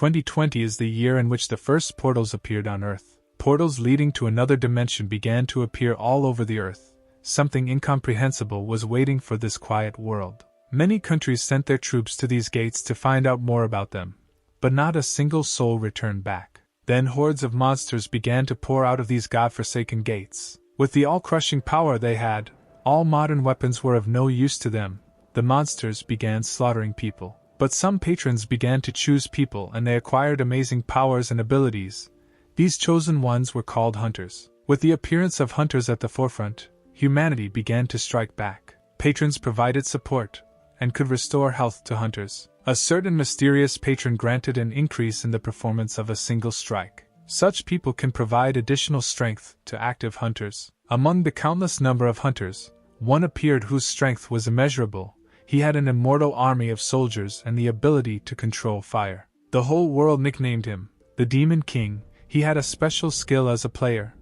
2020 is the year in which the first portals appeared on Earth. Portals leading to another dimension began to appear all over the Earth. Something incomprehensible was waiting for this quiet world. Many countries sent their troops to these gates to find out more about them, but not a single soul returned back. Then hordes of monsters began to pour out of these godforsaken gates. With the all-crushing power they had, all modern weapons were of no use to them. The monsters began slaughtering people. But some patrons began to choose people and they acquired amazing powers and abilities. These chosen ones were called hunters. With the appearance of hunters at the forefront, humanity began to strike back. Patrons provided support and could restore health to hunters. A certain mysterious patron granted an increase in the performance of a single strike. Such people can provide additional strength to active hunters. Among the countless number of hunters, one appeared whose strength was immeasurable. He had an immortal army of soldiers and the ability to control fire. The whole world nicknamed him the Demon King. He had a special skill as a player.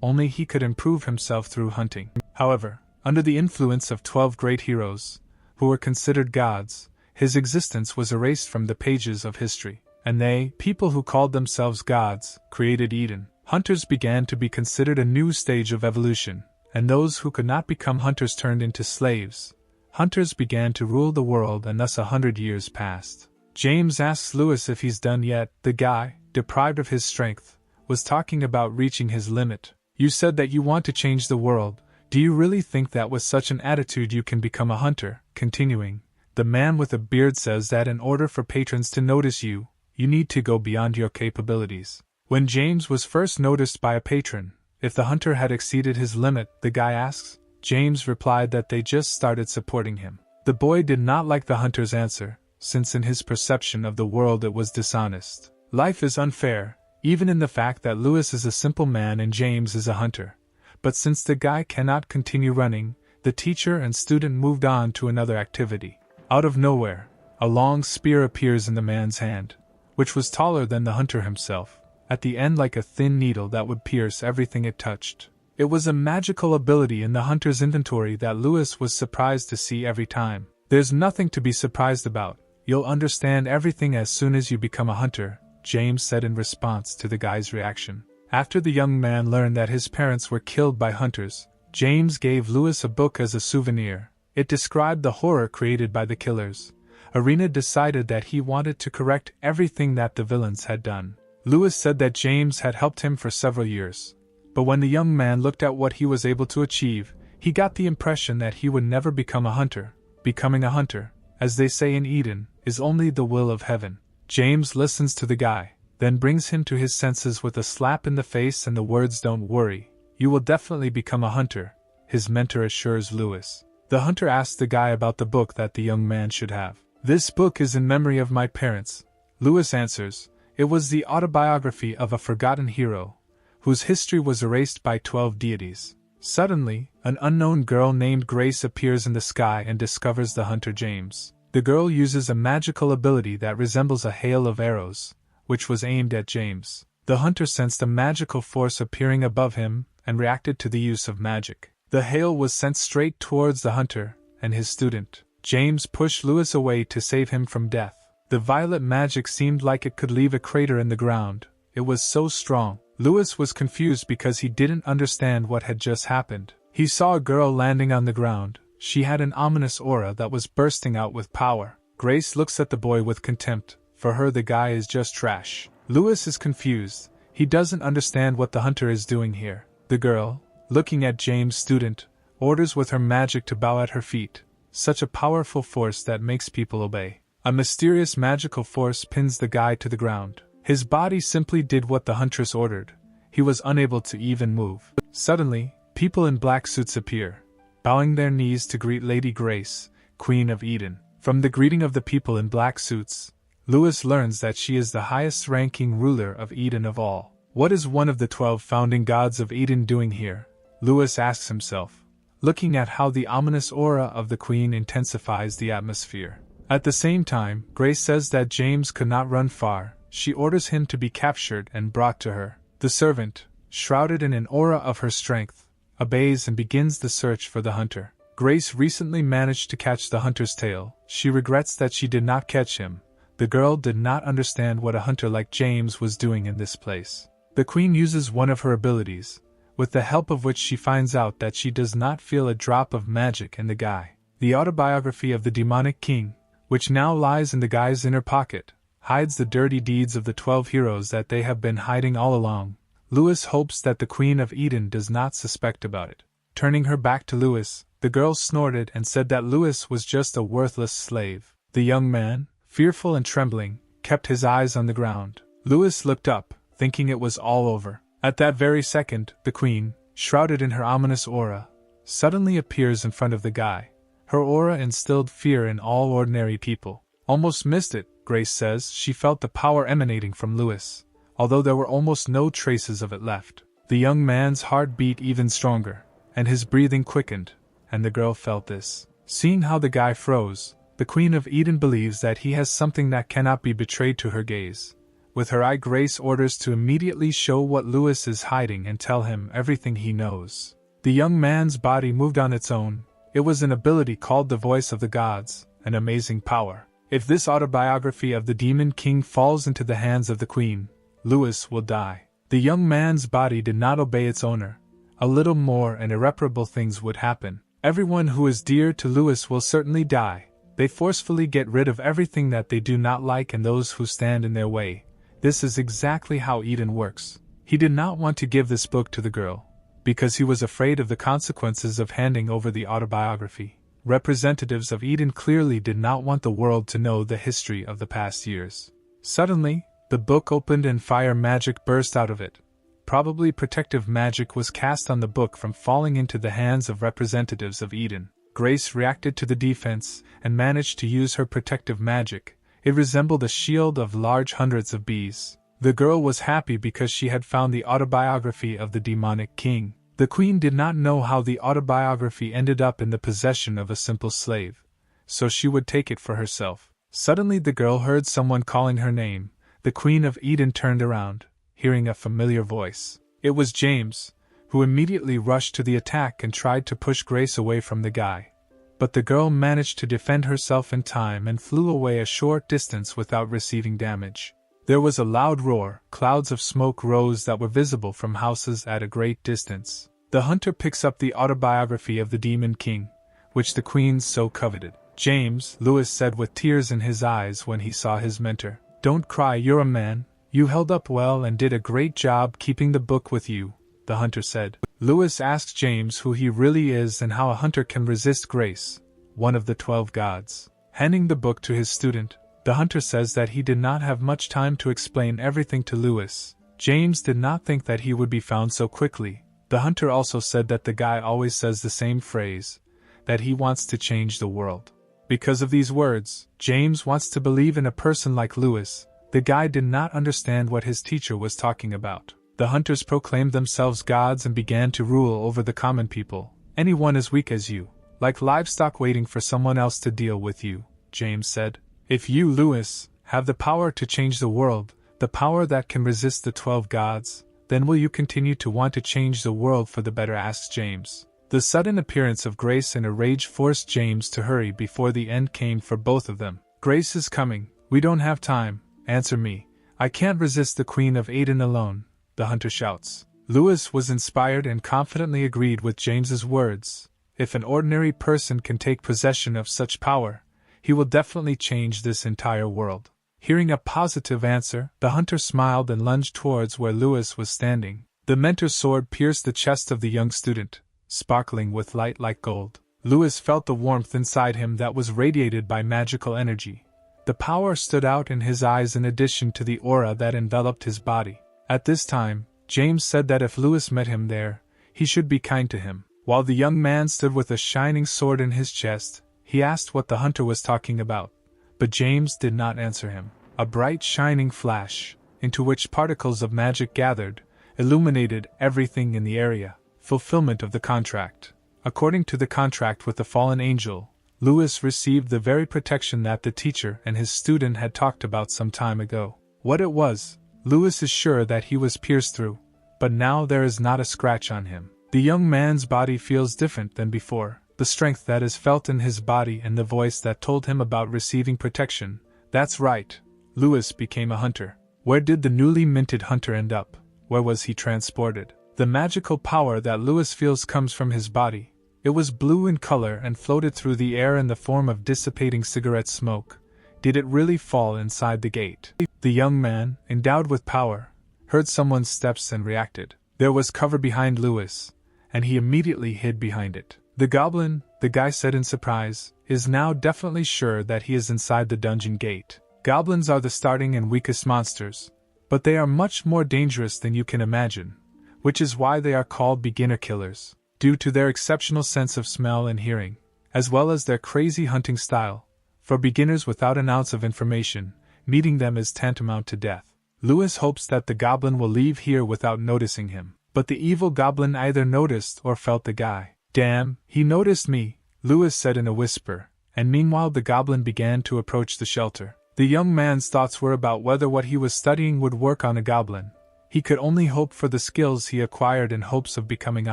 Only he could improve himself through hunting. However, under the influence of 12 great heroes, who were considered gods, his existence was erased from the pages of history. And they, people who called themselves gods, created Eden. Hunters began to be considered a new stage of evolution, and those who could not become hunters turned into slaves. Hunters began to rule the world and thus 100 years passed. James asks Lewis if he's done yet. The guy, deprived of his strength, was talking about reaching his limit. You said that you want to change the world. Do you really think that with such an attitude you can become a hunter? Continuing, the man with a beard says that in order for patrons to notice you, you need to go beyond your capabilities. When James was first noticed by a patron, if the hunter had exceeded his limit, the guy asks. James replied that they just started supporting him. The boy did not like the hunter's answer, since in his perception of the world it was dishonest. Life is unfair, even in the fact that Lewis is a simple man and James is a hunter. But since the guy cannot continue running, the teacher and student moved on to another activity. Out of nowhere, a long spear appears in the man's hand, which was taller than the hunter himself, at the end like a thin needle that would pierce everything it touched. It was a magical ability in the hunter's inventory that Lewis was surprised to see every time. There's nothing to be surprised about. You'll understand everything as soon as you become a hunter, James said in response to the guy's reaction. After the young man learned that his parents were killed by hunters, James gave Lewis a book as a souvenir. It described the horror created by the killers. Arena decided that he wanted to correct everything that the villains had done. Lewis said that James had helped him for several years. But when the young man looked at what he was able to achieve, he got the impression that he would never become a hunter. Becoming a hunter, as they say in Eden, is only the will of heaven. James listens to the guy, then brings him to his senses with a slap in the face and the words, "Don't worry, you will definitely become a hunter," his mentor assures Lewis. The hunter asks the guy about the book that the young man should have. "This book is in memory of my parents," Lewis answers. It was the autobiography of a forgotten hero, whose history was erased by 12 deities. Suddenly, an unknown girl named Grace appears in the sky and discovers the hunter James. The girl uses a magical ability that resembles a hail of arrows, which was aimed at James. The hunter sensed a magical force appearing above him and reacted to the use of magic. The hail was sent straight towards the hunter and his student. James pushed Lewis away to save him from death. The violet magic seemed like it could leave a crater in the ground. It was so strong. Lewis was confused because he didn't understand what had just happened. He saw a girl landing on the ground. She had an ominous aura that was bursting out with power. Grace looks at the boy with contempt. For her, the guy is just trash. Lewis is confused. He doesn't understand what the hunter is doing here. The girl, looking at James' student, orders with her magic to bow at her feet. Such a powerful force that makes people obey. A mysterious magical force pins the guy to the ground. His body simply did what the huntress ordered. He was unable to even move. Suddenly, people in black suits appear, bowing their knees to greet Lady Grace, Queen of Eden. From the greeting of the people in black suits, Lewis learns that she is the highest-ranking ruler of Eden of all. What is one of the 12 founding gods of Eden doing here? Lewis asks himself, looking at how the ominous aura of the queen intensifies the atmosphere. At the same time, Grace says that James could not run far. She orders him to be captured and brought to her. The servant, shrouded in an aura of her strength, obeys and begins the search for the hunter. Grace recently managed to catch the hunter's tail. She regrets that she did not catch him, The girl did not understand what a hunter like James was doing in this place. The queen uses one of her abilities, with the help of which she finds out that she does not feel a drop of magic in the guy. The autobiography of the demonic king, which now lies in the guy's inner pocket, hides the dirty deeds of the 12 heroes that they have been hiding all along. Lewis hopes that the Queen of Eden does not suspect about it. Turning her back to Lewis, the girl snorted and said that Lewis was just a worthless slave. The young man, fearful and trembling, kept his eyes on the ground. Lewis looked up, thinking it was all over. At that very second, the queen, shrouded in her ominous aura, suddenly appears in front of the guy. Her aura instilled fear in all ordinary people. Almost missed it, Grace says. She felt the power emanating from Lewis, although there were almost no traces of it left. The young man's heart beat even stronger, and his breathing quickened, and the girl felt this. Seeing how the guy froze, the Queen of Eden believes that he has something that cannot be betrayed to her gaze. With her eye, Grace orders to immediately show what Lewis is hiding and tell him everything he knows. The young man's body moved on its own. It was an ability called the Voice of the Gods, an amazing power. If this autobiography of the Demon King falls into the hands of the Queen, Lewis will die. The young man's body did not obey its owner. A little more and irreparable things would happen. Everyone who is dear to Lewis will certainly die. They forcefully get rid of everything that they do not like and those who stand in their way. This is exactly how Eden works. He did not want to give this book to the girl, because he was afraid of the consequences of handing over the autobiography. Representatives of Eden clearly did not want the world to know the history of the past years. Suddenly, the book opened and fire magic burst out of it. Probably protective magic was cast on the book from falling into the hands of representatives of Eden. Grace reacted to the defense and managed to use her protective magic. It resembled a shield of large hundreds of bees. The girl was happy because she had found the autobiography of the demonic king. The queen did not know how the autobiography ended up in the possession of a simple slave, so she would take it for herself. Suddenly the girl heard someone calling her name. The Queen of Eden turned around, hearing a familiar voice. It was James, who immediately rushed to the attack and tried to push Grace away from the guy. But the girl managed to defend herself in time and flew away a short distance without receiving damage. There was a loud roar. Clouds of smoke rose that were visible from houses at a great distance. The hunter picks up the autobiography of the Demon King, which the queen so coveted. James, Lewis said with tears in his eyes when he saw his mentor. "Don't cry, you're a man. You held up well and did a great job keeping the book with you," the hunter said. Lewis asked James who he really is and how a hunter can resist Grace, one of the 12 gods. Handing the book to his student, the hunter says that he did not have much time to explain everything to Lewis. James did not think that he would be found so quickly. The hunter also said that the guy always says the same phrase, that he wants to change the world. Because of these words, James wants to believe in a person like Lewis. The guy did not understand what his teacher was talking about. The hunters proclaimed themselves gods and began to rule over the common people. "Anyone as weak as you, like livestock waiting for someone else to deal with you," James said. "If you, Lewis, have the power to change the world, the power that can resist the 12 gods, then will you continue to want to change the world for the better?" asked James. The sudden appearance of Grace in a rage forced James to hurry before the end came for both of them. "Grace is coming. We don't have time. Answer me. I can't resist the Queen of Eden alone," the hunter shouts. Lewis was inspired and confidently agreed with James's words. If an ordinary person can take possession of such power, he will definitely change this entire world. Hearing a positive answer, the hunter smiled and lunged towards where Lewis was standing. The mentor's sword pierced the chest of the young student, sparkling with light like gold. Lewis felt the warmth inside him that was radiated by magical energy. The power stood out in his eyes in addition to the aura that enveloped his body. At this time, James said that if Lewis met him there, he should be kind to him. While the young man stood with a shining sword in his chest, he asked what the hunter was talking about. But James did not answer him. A bright shining flash, into which particles of magic gathered, illuminated everything in the area. Fulfillment of the contract. According to the contract with the fallen angel, Lewis received the very protection that the teacher and his student had talked about some time ago. What it was, Lewis is sure that he was pierced through, but now there is not a scratch on him. The young man's body feels different than before. The strength that is felt in his body and the voice that told him about receiving protection. "That's right," Lewis became a hunter. Where did the newly minted hunter end up? Where was he transported? The magical power that Lewis feels comes from his body. It was blue in color and floated through the air in the form of dissipating cigarette smoke. Did it really fall inside the gate? The young man, endowed with power, heard someone's steps and reacted. There was cover behind Lewis, and he immediately hid behind it. The goblin, the guy said in surprise, is now definitely sure that he is inside the dungeon gate. Goblins are the starting and weakest monsters, but they are much more dangerous than you can imagine, which is why they are called beginner killers, due to their exceptional sense of smell and hearing, as well as their crazy hunting style. For beginners without an ounce of information, meeting them is tantamount to death. Lewis hopes that the goblin will leave here without noticing him, but the evil goblin either noticed or felt the guy. "Damn, he noticed me," Lewis said in a whisper, and meanwhile the goblin began to approach the shelter. The young man's thoughts were about whether what he was studying would work on a goblin. He could only hope for the skills he acquired in hopes of becoming a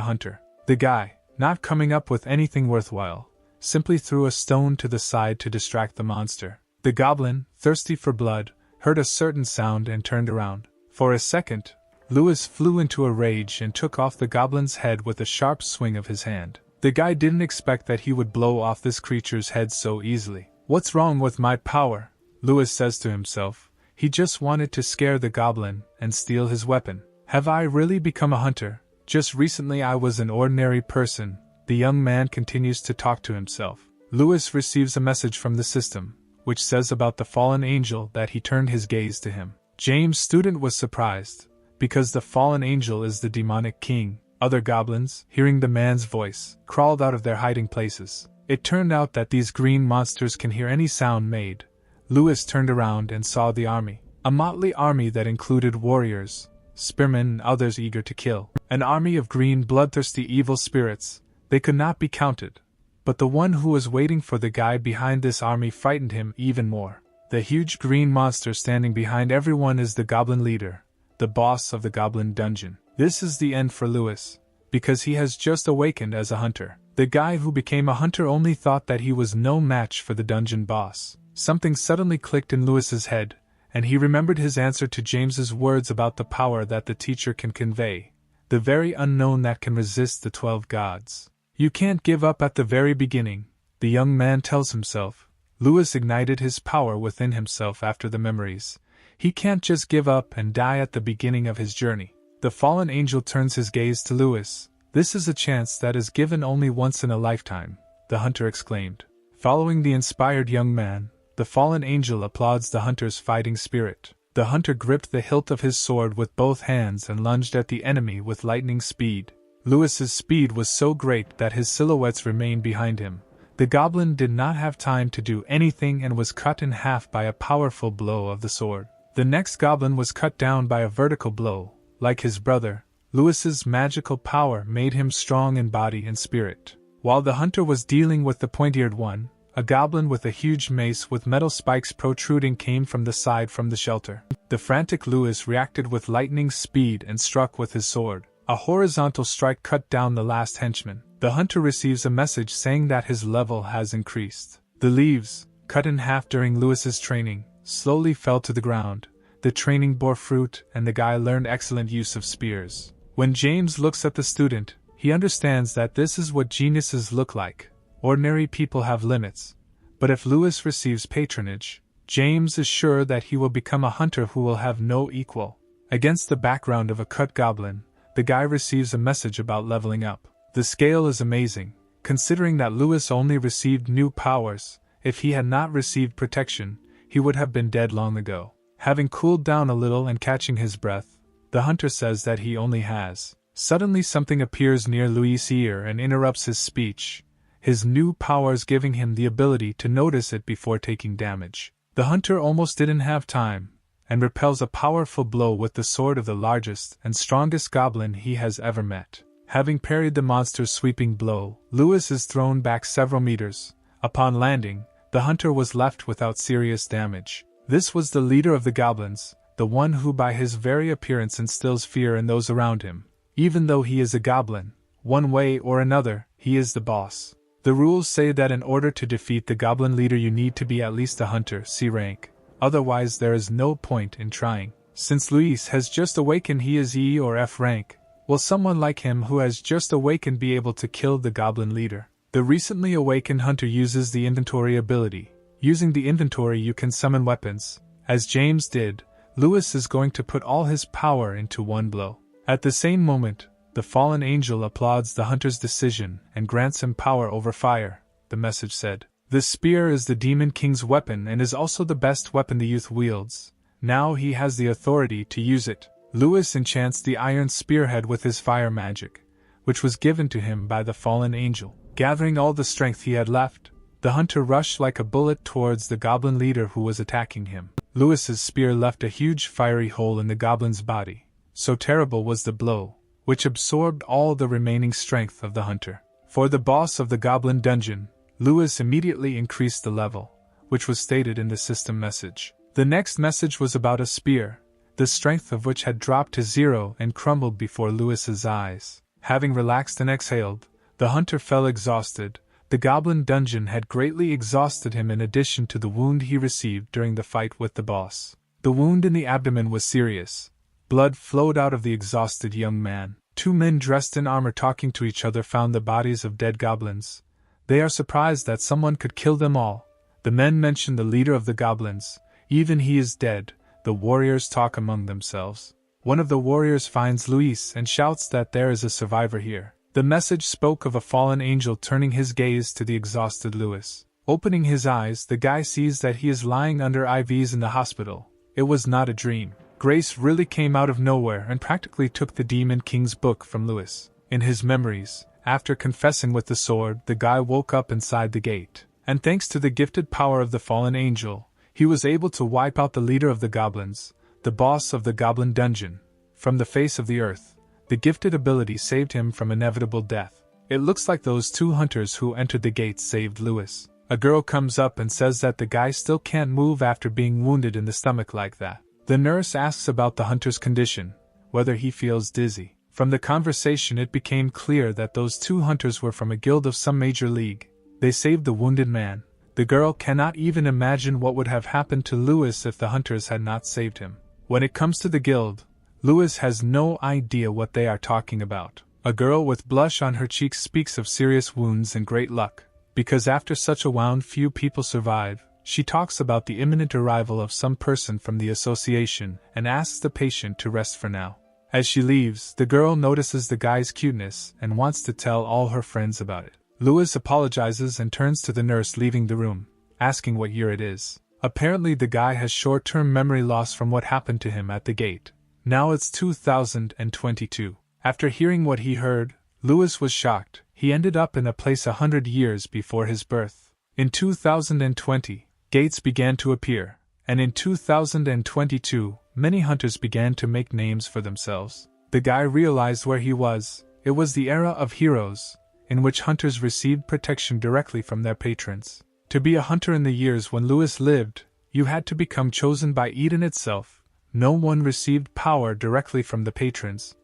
hunter. The guy, not coming up with anything worthwhile, simply threw a stone to the side to distract the monster. The goblin, thirsty for blood, heard a certain sound and turned around. For a second, Lewis flew into a rage and took off the goblin's head with a sharp swing of his hand. The guy didn't expect that he would blow off this creature's head so easily. "What's wrong with my power?" Lewis says to himself. He just wanted to scare the goblin and steal his weapon. "Have I really become a hunter? Just recently I was an ordinary person," the young man continues to talk to himself. Lewis receives a message from the system, which says about the fallen angel that he turned his gaze to him. James' student was surprised, because the fallen angel is the demonic king. Other goblins, hearing the man's voice, crawled out of their hiding places. It turned out that these green monsters can hear any sound made. Lewis turned around and saw the army. A motley army that included warriors, spearmen and others eager to kill. An army of green bloodthirsty evil spirits. They could not be counted. But the one who was waiting for the guy behind this army frightened him even more. The huge green monster standing behind everyone is the goblin leader, the boss of the goblin dungeon. This is the end for Lewis, because he has just awakened as a hunter. The guy who became a hunter only thought that he was no match for the dungeon boss. Something suddenly clicked in Lewis's head, and he remembered his answer to James's words about the power that the teacher can convey, the very unknown that can resist the 12 gods. You can't give up at the very beginning, the young man tells himself. Lewis ignited his power within himself after the memories. He can't just give up and die at the beginning of his journey. The fallen angel turns his gaze to Lewis. "This is a chance that is given only once in a lifetime," the hunter exclaimed. Following the inspired young man, the fallen angel applauds the hunter's fighting spirit. The hunter gripped the hilt of his sword with both hands and lunged at the enemy with lightning speed. Lewis's speed was so great that his silhouettes remained behind him. The goblin did not have time to do anything and was cut in half by a powerful blow of the sword. The next goblin was cut down by a vertical blow. Like his brother, Lewis's magical power made him strong in body and spirit. While the hunter was dealing with the pointy-eared one, a goblin with a huge mace with metal spikes protruding came from the side from the shelter. The frantic Lewis reacted with lightning speed and struck with his sword. A horizontal strike cut down the last henchman. The hunter receives a message saying that his level has increased. The leaves, cut in half during Lewis's training, slowly fell to the ground. The training bore fruit and the guy learned excellent use of spears. When James looks at the student, he understands that this is what geniuses look like. Ordinary people have limits, but if Lewis receives patronage, James is sure that he will become a hunter who will have no equal. Against the background of a cut goblin, the guy receives a message about leveling up. The scale is amazing, considering that Lewis only received new powers. If he had not received protection, he would have been dead long ago. Having cooled down a little and catching his breath, the hunter says that he only has. Suddenly something appears near Louis' ear and interrupts his speech, his new powers giving him the ability to notice it before taking damage. The hunter almost didn't have time, and repels a powerful blow with the sword of the largest and strongest goblin he has ever met. Having parried the monster's sweeping blow, Lewis is thrown back several meters. Upon landing, the hunter was left without serious damage. This was the leader of the goblins, the one who by his very appearance instills fear in those around him. Even though he is a goblin, one way or another, he is the boss. The rules say that in order to defeat the goblin leader you need to be at least a hunter, C rank. otherwise there is no point in trying. Since Luis has just awakened, he is E or F rank. Will someone like him who has just awakened be able to kill the goblin leader? The recently awakened hunter uses the inventory ability. Using the inventory you can summon weapons. As James did, Luis is going to put all his power into one blow. At the same moment, the fallen angel applauds the hunter's decision and grants him power over fire, the message said. The spear is the Demon King's weapon and is also the best weapon the youth wields. Now he has the authority to use it. Luis enchants the iron spearhead with his fire magic, which was given to him by the fallen angel. Gathering all the strength he had left, the hunter rushed like a bullet towards the goblin leader who was attacking him. Luis's spear left a huge fiery hole in the goblin's body. So terrible was the blow, which absorbed all the remaining strength of the hunter. For the boss of the goblin dungeon, Luis immediately increased the level, which was stated in the system message. The next message was about a spear, the strength of which had dropped to 0 and crumbled before Luis's eyes. Having relaxed and exhaled, the hunter fell exhausted. The goblin dungeon had greatly exhausted him in addition to the wound he received during the fight with the boss. The wound in the abdomen was serious. Blood flowed out of the exhausted young man. Two men dressed in armor talking to each other found the bodies of dead goblins. They are surprised that someone could kill them all. The men mention the leader of the goblins. Even he is dead. The warriors talk among themselves. One of the warriors finds Luis and shouts that there is a survivor here. The message spoke of a fallen angel turning his gaze to the exhausted Luis. Opening his eyes, the guy sees that he is lying under IVs in the hospital. It was not a dream. Grace really came out of nowhere and practically took the Demon King's book from Luis. In his memories, after confessing with the sword, the guy woke up inside the gate. And thanks to the gifted power of the fallen angel, he was able to wipe out the leader of the goblins, the boss of the goblin dungeon, from the face of the earth. The gifted ability saved him from inevitable death. It looks like those two hunters who entered the gate saved Luis. A girl comes up and says that the guy still can't move after being wounded in the stomach like that. The nurse asks about the hunter's condition, whether he feels dizzy. From the conversation it became clear that those two hunters were from a guild of some major league. They saved the wounded man. The girl cannot even imagine what would have happened to Luis if the hunters had not saved him. When it comes to the guild, Luis has no idea what they are talking about. A girl with blush on her cheeks speaks of serious wounds and great luck. Because after such a wound few people survive, she talks about the imminent arrival of some person from the association and asks the patient to rest for now. As she leaves, the girl notices the guy's cuteness and wants to tell all her friends about it. Luis apologizes and turns to the nurse leaving the room, asking what year it is. Apparently the guy has short-term memory loss from what happened to him at the gate. Now it's 2022. After hearing what he heard, Luis was shocked. He ended up in a place 100 years before his birth. In 2020, gates began to appear, and in 2022, many hunters began to make names for themselves. The guy realized where he was. It was the era of heroes, in which hunters received protection directly from their patrons. To be a hunter in the years when Luis lived, you had to become chosen by Eden itself. No one received power directly from the patrons.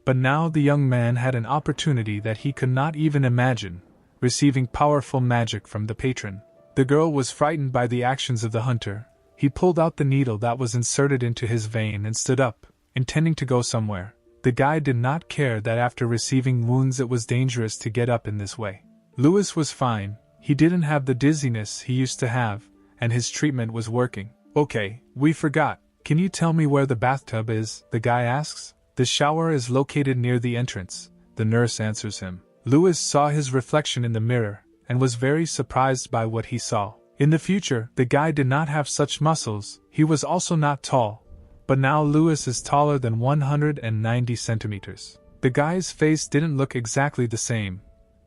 But now the young man had an opportunity that he could not even imagine, receiving powerful magic from the patron. The girl was frightened by the actions of the hunter. He pulled out the needle that was inserted into his vein and stood up, intending to go somewhere. The guy did not care that after receiving wounds it was dangerous to get up in this way. Luis was fine. He didn't have the dizziness he used to have, and his treatment was working. Okay, we forgot. Can you tell me where the bathtub is? The guy asks. The shower is located near the entrance, the nurse answers him. Luis saw his reflection in the mirror, and was very surprised by what he saw. In the future, the guy did not have such muscles. He was also not tall. But now Luis is taller than 190 centimeters. The guy's face didn't look exactly the same,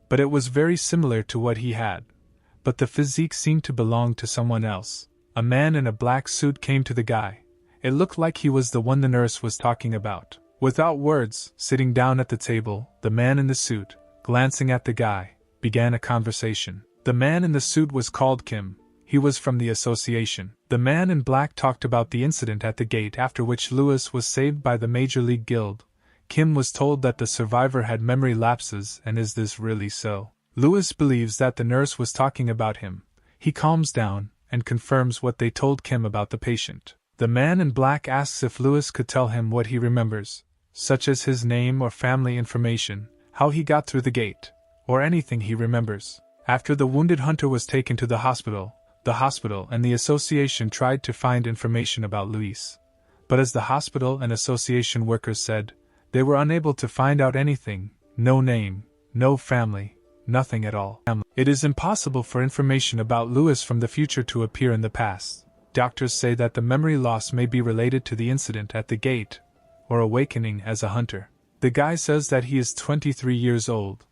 but it was very similar to what he had. But the physique seemed to belong to someone else. A man in a black suit came to the guy. It looked like he was the one the nurse was talking about. Without words, sitting down at the table, the man in the suit, glancing at the guy, began a conversation. The man in the suit was called Kim. He was from the association. The man in black talked about the incident at the gate after which Luis was saved by the Major League Guild. Kim was told that the survivor had memory lapses, and is this really so? Luis believes that the nurse was talking about him. He calms down, and confirms what they told Kim about the patient. The man in black asks if Lewis could tell him what he remembers, such as his name or family information, how he got through the gate, or anything he remembers. After the wounded hunter was taken to the hospital and the association tried to find information about Luis. But as the hospital and association workers said, they were unable to find out anything, no name, no family, nothing at all. It is impossible for information about Lewis from the future to appear in the past. Doctors say that the memory loss may be related to the incident at the gate, or awakening as a hunter. The guy says that he is 23 years old.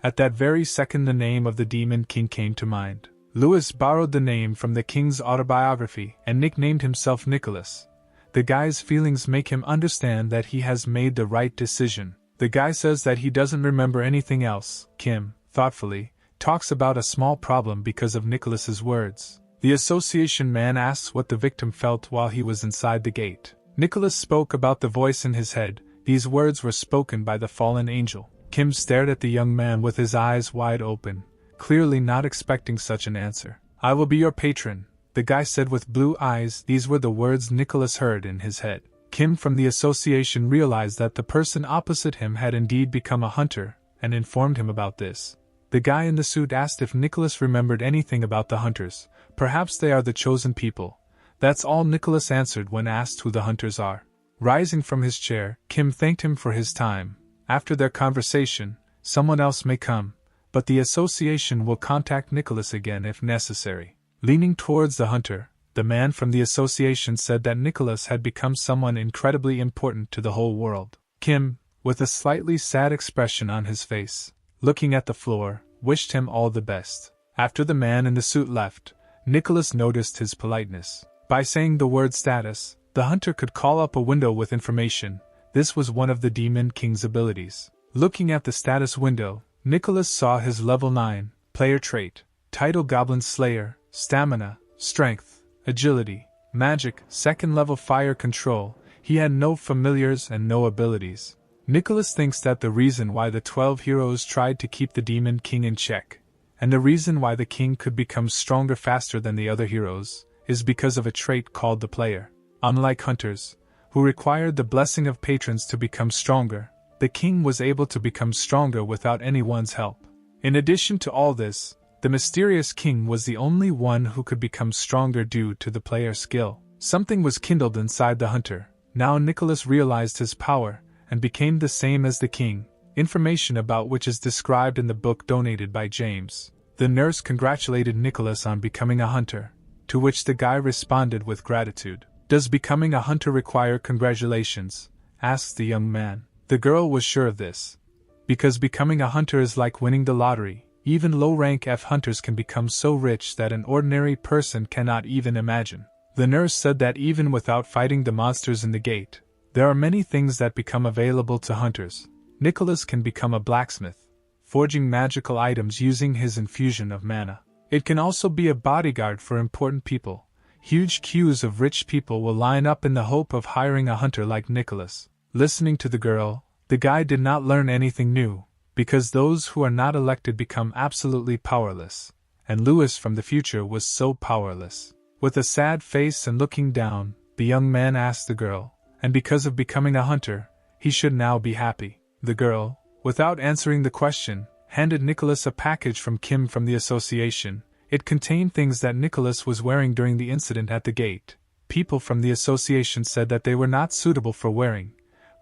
At that very second the name of the Demon King came to mind. Lewis borrowed the name from the king's autobiography and nicknamed himself Nicholas. The guy's feelings make him understand that he has made the right decision. The guy says that he doesn't remember anything else. Kim, thoughtfully, talks about a small problem because of Nicholas's words. The association man asks what the victim felt while he was inside the gate. Nicholas spoke about the voice in his head. These words were spoken by the fallen angel. Kim stared at the young man with his eyes wide open, clearly not expecting such an answer. "I will be your patron," the guy said with blue eyes. These were the words Nicholas heard in his head. Kim from the association realized that the person opposite him had indeed become a hunter, and informed him about this. The guy in the suit asked if Nicholas remembered anything about the hunters. "Perhaps they are the chosen people." That's all Nicholas answered when asked who the hunters are. Rising from his chair, Kim thanked him for his time. After their conversation, someone else may come, but the association will contact Nicholas again if necessary. Leaning towards the hunter, the man from the association said that Nicholas had become someone incredibly important to the whole world. Kim, with a slightly sad expression on his face, looking at the floor, wished him all the best. After the man in the suit left, Nicholas noticed his politeness. By saying the word status, the hunter could call up a window with information. This was one of the Demon King's abilities. Looking at the status window, Nicholas saw his level 9 player trait, title Goblin Slayer, stamina, strength, agility, magic, second level fire control. He had no familiars and no abilities. Nicholas thinks that the reason why the 12 heroes tried to keep the Demon King in check, and the reason why the king could become stronger faster than the other heroes, is because of a trait called the player. Unlike hunters, who required the blessing of patrons to become stronger, the king was able to become stronger without anyone's help. In addition to all this, the mysterious king was the only one who could become stronger due to the player's skill. Something was kindled inside the hunter. Now Nicholas realized his power, and became the same as the king, information about which is described in the book donated by James. The nurse congratulated Nicholas on becoming a hunter, to which the guy responded with gratitude. "Does becoming a hunter require congratulations?" asked the young man. The girl was sure of this. Because becoming a hunter is like winning the lottery. Even low-rank F hunters can become so rich that an ordinary person cannot even imagine. The nurse said that even without fighting the monsters in the gate, there are many things that become available to hunters. Nicholas can become a blacksmith, forging magical items using his infusion of mana. It can also be a bodyguard for important people. Huge queues of rich people will line up in the hope of hiring a hunter like Nicholas. Listening to the girl, the guy did not learn anything new, because those who are not elected become absolutely powerless, and Lewis from the future was so powerless. With a sad face and looking down, the young man asked the girl, and because of becoming a hunter, he should now be happy. The girl, without answering the question, handed Nicholas a package from Kim from the association. It contained things that Nicholas was wearing during the incident at the gate. People from the association said that they were not suitable for wearing,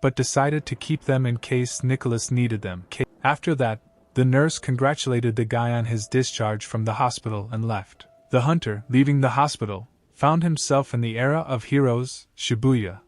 but decided to keep them in case Nicholas needed them. After that, the nurse congratulated the guy on his discharge from the hospital and left. The hunter, leaving the hospital, found himself in the era of heroes, Shibuya.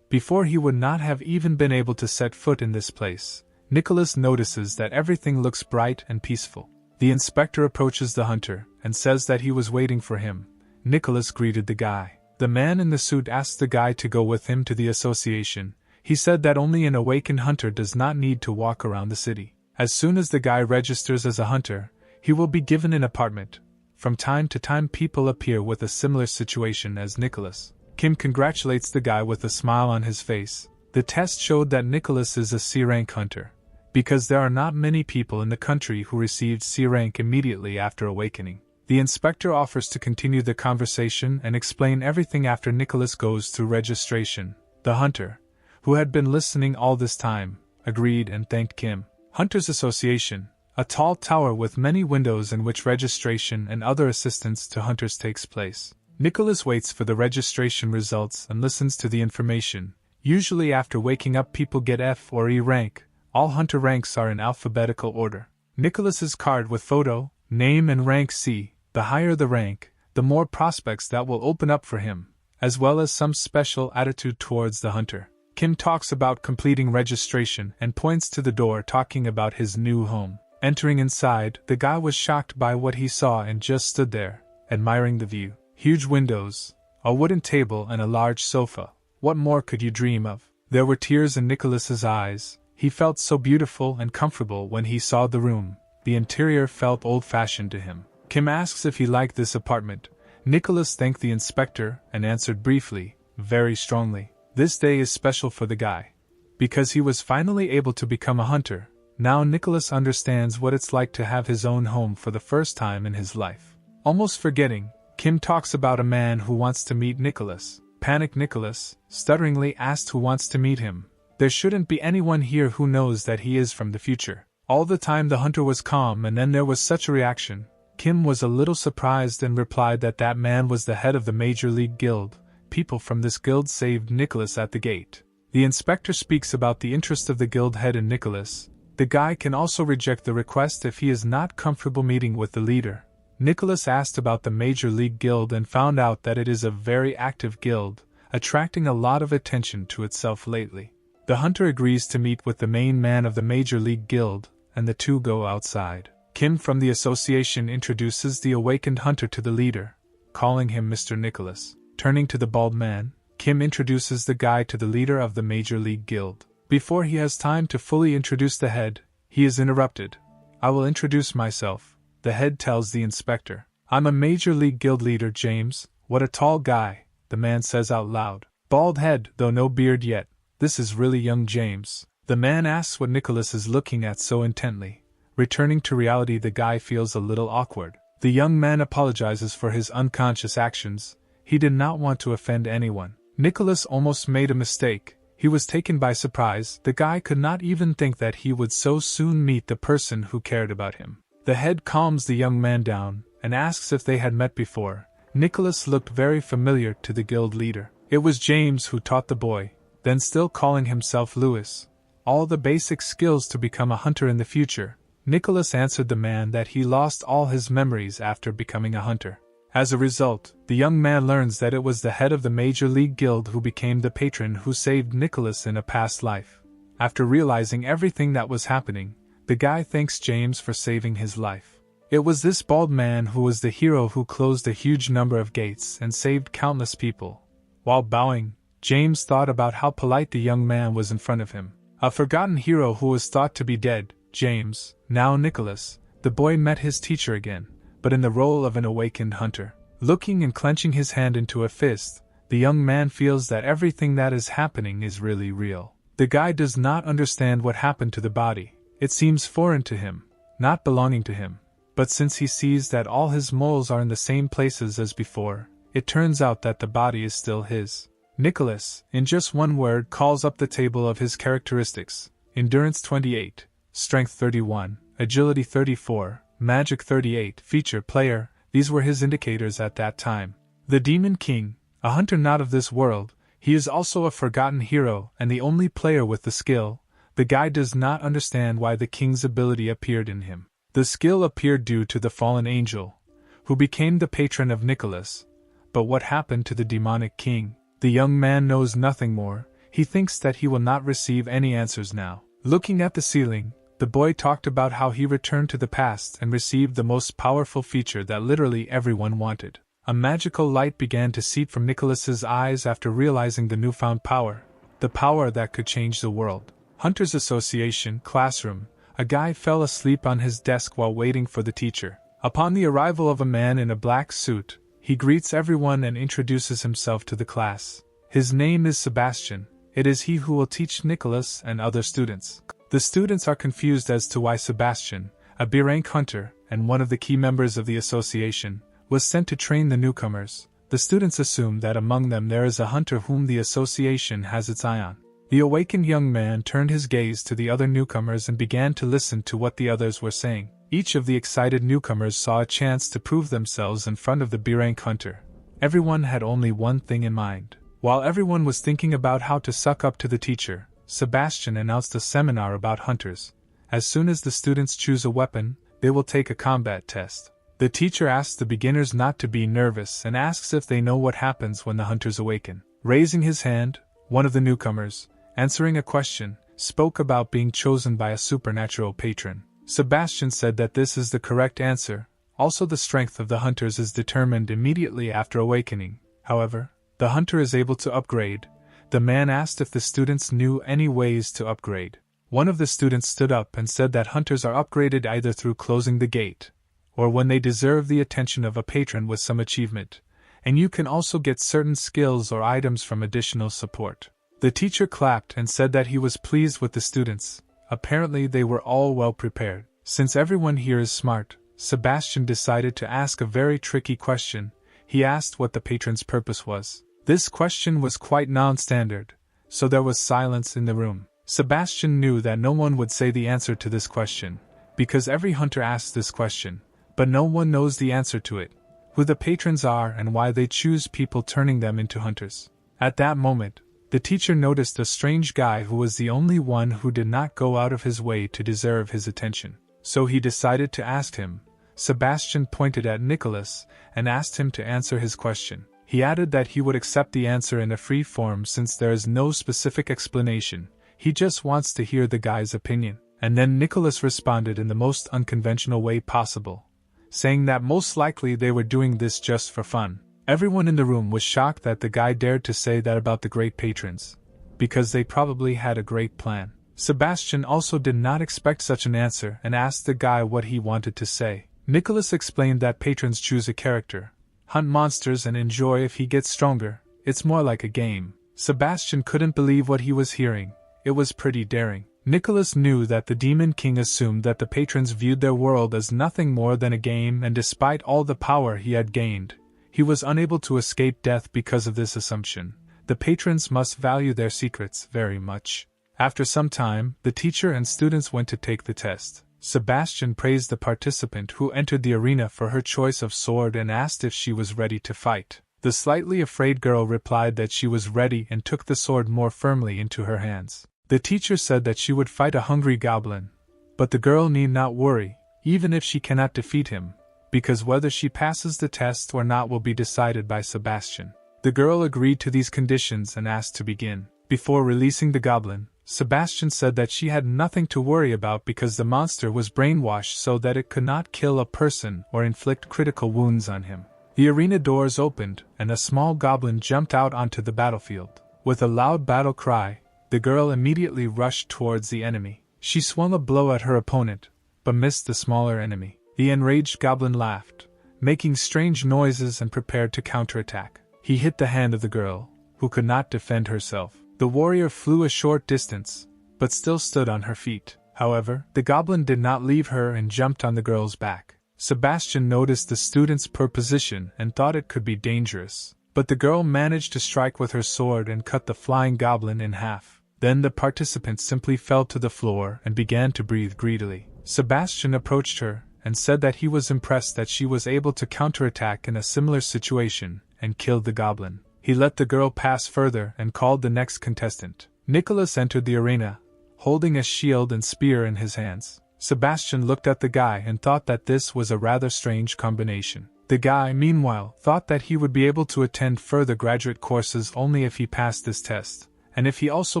Before he would not have even been able to set foot in this place. Nicholas notices that everything looks bright and peaceful. The inspector approaches the hunter, and says that he was waiting for him. Nicholas greeted the guy. The man in the suit asked the guy to go with him to the association. He said that only an awakened hunter does not need to walk around the city. As soon as the guy registers as a hunter, he will be given an apartment. From time to time people appear with a similar situation as Nicholas. Kim congratulates the guy with a smile on his face. The test showed that Nicholas is a C-rank hunter, because there are not many people in the country who received C rank immediately after awakening. The inspector offers to continue the conversation and explain everything after Nicholas goes through registration. The hunter, who had been listening all this time, agreed and thanked Kim. Hunters Association, a tall tower with many windows in which registration and other assistance to hunters takes place. Nicholas waits for the registration results and listens to the information. Usually after waking up people get F or E rank. All hunter ranks are in alphabetical order. Nicholas's card with photo, name and rank C. The higher the rank, the more prospects that will open up for him, as well as some special attitude towards the hunter. Kim talks about completing registration and points to the door talking about his new home. Entering inside, the guy was shocked by what he saw and just stood there, admiring the view. Huge windows, a wooden table and a large sofa. What more could you dream of? There were tears in Nicholas's eyes. He felt so beautiful and comfortable when he saw the room. The interior felt old-fashioned to him. Kim asks if he liked this apartment. Nicholas thanked the inspector and answered briefly, very strongly. This day is special for the guy. Because he was finally able to become a hunter. Now Nicholas understands what it's like to have his own home for the first time in his life. Almost forgetting, Kim talks about a man who wants to meet Nicholas. Panicked Nicholas, stutteringly asked who wants to meet him. There shouldn't be anyone here who knows that he is from the future. All the time the hunter was calm and then there was such a reaction. Kim was a little surprised and replied that that man was the head of the Major League Guild. People from this guild saved Nicholas at the gate. The inspector speaks about the interest of the guild head in Nicholas. The guy can also reject the request if he is not comfortable meeting with the leader. Nicholas asked about the Major League Guild and found out that it is a very active guild, attracting a lot of attention to itself lately. The hunter agrees to meet with the main man of the Major League Guild, and the two go outside. Kim from the association introduces the awakened hunter to the leader, calling him Mr. Nicholas. Turning to the bald man, Kim introduces the guy to the leader of the Major League Guild. Before he has time to fully introduce the head, he is interrupted. I will introduce myself, the head tells the inspector. I'm a Major League Guild leader, James. What a tall guy, the man says out loud. Bald head, though no beard yet. This is really young James. The man asks what Nicholas is looking at so intently. Returning to reality, the guy feels a little awkward. The young man apologizes for his unconscious actions. He did not want to offend anyone. Nicholas almost made a mistake. He was taken by surprise. The guy could not even think that he would so soon meet the person who cared about him. The head calms the young man down and asks if they had met before. Nicholas looked very familiar to the guild leader. It was James who taught the boy, then still calling himself Lewis, all the basic skills to become a hunter in the future. Nicholas answered the man that he lost all his memories after becoming a hunter. As a result, the young man learns that it was the head of the Major League Guild who became the patron who saved Nicholas in a past life. After realizing everything that was happening, the guy thanks James for saving his life. It was this bald man who was the hero who closed a huge number of gates and saved countless people. While bowing, James thought about how polite the young man was in front of him. A forgotten hero who was thought to be dead, James, now Nicholas, the boy met his teacher again, but in the role of an awakened hunter. Looking and clenching his hand into a fist, the young man feels that everything that is happening is really real. The guy does not understand what happened to the body. It seems foreign to him, not belonging to him. But since he sees that all his moles are in the same places as before, it turns out that the body is still his. Nicholas, in just one word, calls up the table of his characteristics: Endurance 28, Strength 31, Agility 34, Magic 38, Feature Player. These were his indicators at that time. The Demon King, a hunter not of this world, he is also a forgotten hero and the only player with the skill. The guy does not understand why the king's ability appeared in him. The skill appeared due to the fallen angel, who became the patron of Nicholas. But what happened to the demonic king? The young man knows nothing more. He thinks that he will not receive any answers now. Looking at the ceiling, the boy talked about how he returned to the past and received the most powerful feature that literally everyone wanted. A magical light began to seep from Nicholas's eyes after realizing the newfound power, the power that could change the world. Hunters Association, classroom. A guy fell asleep on his desk while waiting for the teacher. Upon the arrival of a man in a black suit, he greets everyone and introduces himself to the class. His name is Sebastian. It is he who will teach Nicholas and other students. The students are confused as to why Sebastian, a B-rank hunter, and one of the key members of the association, was sent to train the newcomers. The students assume that among them there is a hunter whom the association has its eye on. The awakened young man turned his gaze to the other newcomers and began to listen to what the others were saying. Each of the excited newcomers saw a chance to prove themselves in front of the B-rank hunter. Everyone had only one thing in mind. While everyone was thinking about how to suck up to the teacher, Sebastian announced a seminar about hunters. As soon as the students choose a weapon, they will take a combat test. The teacher asks the beginners not to be nervous and asks if they know what happens when the hunters awaken. Raising his hand, one of the newcomers, answering a question, spoke about being chosen by a supernatural patron. Sebastian said that this is the correct answer. Also, the strength of the hunters is determined immediately after awakening. However, the hunter is able to upgrade. The man asked if the students knew any ways to upgrade. One of the students stood up and said that hunters are upgraded either through closing the gate, or when they deserve the attention of a patron with some achievement, and you can also get certain skills or items from additional support. The teacher clapped and said that he was pleased with the students. Apparently they were all well prepared. Since everyone here is smart, Sebastian decided to ask a very tricky question. He asked what the patron's purpose was. This question was quite non-standard, so there was silence in the room. Sebastian knew that no one would say the answer to this question, because every hunter asks this question, but no one knows the answer to it, who the patrons are and why they choose people turning them into hunters. At that moment, the teacher noticed a strange guy who was the only one who did not go out of his way to deserve his attention. So he decided to ask him. Sebastian pointed at Nicholas and asked him to answer his question. He added that he would accept the answer in a free form since there is no specific explanation. He just wants to hear the guy's opinion. And then Nicholas responded in the most unconventional way possible, saying that most likely they were doing this just for fun. Everyone in the room was shocked that the guy dared to say that about the great patrons, because they probably had a great plan. Sebastian also did not expect such an answer and asked the guy what he wanted to say. Nicholas explained that patrons choose a character, hunt monsters and enjoy if he gets stronger. It's more like a game. Sebastian couldn't believe what he was hearing. It was pretty daring. Nicholas knew that the Demon King assumed that the patrons viewed their world as nothing more than a game, and despite all the power he had gained, he was unable to escape death because of this assumption. The patrons must value their secrets very much. After some time, the teacher and students went to take the test. Sebastian praised the participant who entered the arena for her choice of sword and asked if she was ready to fight. The slightly afraid girl replied that she was ready and took the sword more firmly into her hands. The teacher said that she would fight a hungry goblin, but the girl need not worry, even if she cannot defeat him, because whether she passes the test or not will be decided by Sebastian. The girl agreed to these conditions and asked to begin. Before releasing the goblin, Sebastian said that she had nothing to worry about because the monster was brainwashed so that it could not kill a person or inflict critical wounds on him. The arena doors opened and a small goblin jumped out onto the battlefield. With a loud battle cry, the girl immediately rushed towards the enemy. She swung a blow at her opponent, but missed the smaller enemy. The enraged goblin laughed, making strange noises and prepared to counterattack. He hit the hand of the girl, who could not defend herself. The warrior flew a short distance, but still stood on her feet. However, the goblin did not leave her and jumped on the girl's back. Sebastian noticed the student's poor position and thought it could be dangerous, but the girl managed to strike with her sword and cut the flying goblin in half. Then the participant simply fell to the floor and began to breathe greedily. Sebastian approached her and said that he was impressed that she was able to counterattack in a similar situation and killed the goblin. He let the girl pass further and called the next contestant. Nicholas entered the arena, holding a shield and spear in his hands. Sebastian looked at the guy and thought that this was a rather strange combination. The guy, meanwhile, thought that he would be able to attend further graduate courses only if he passed this test, and if he also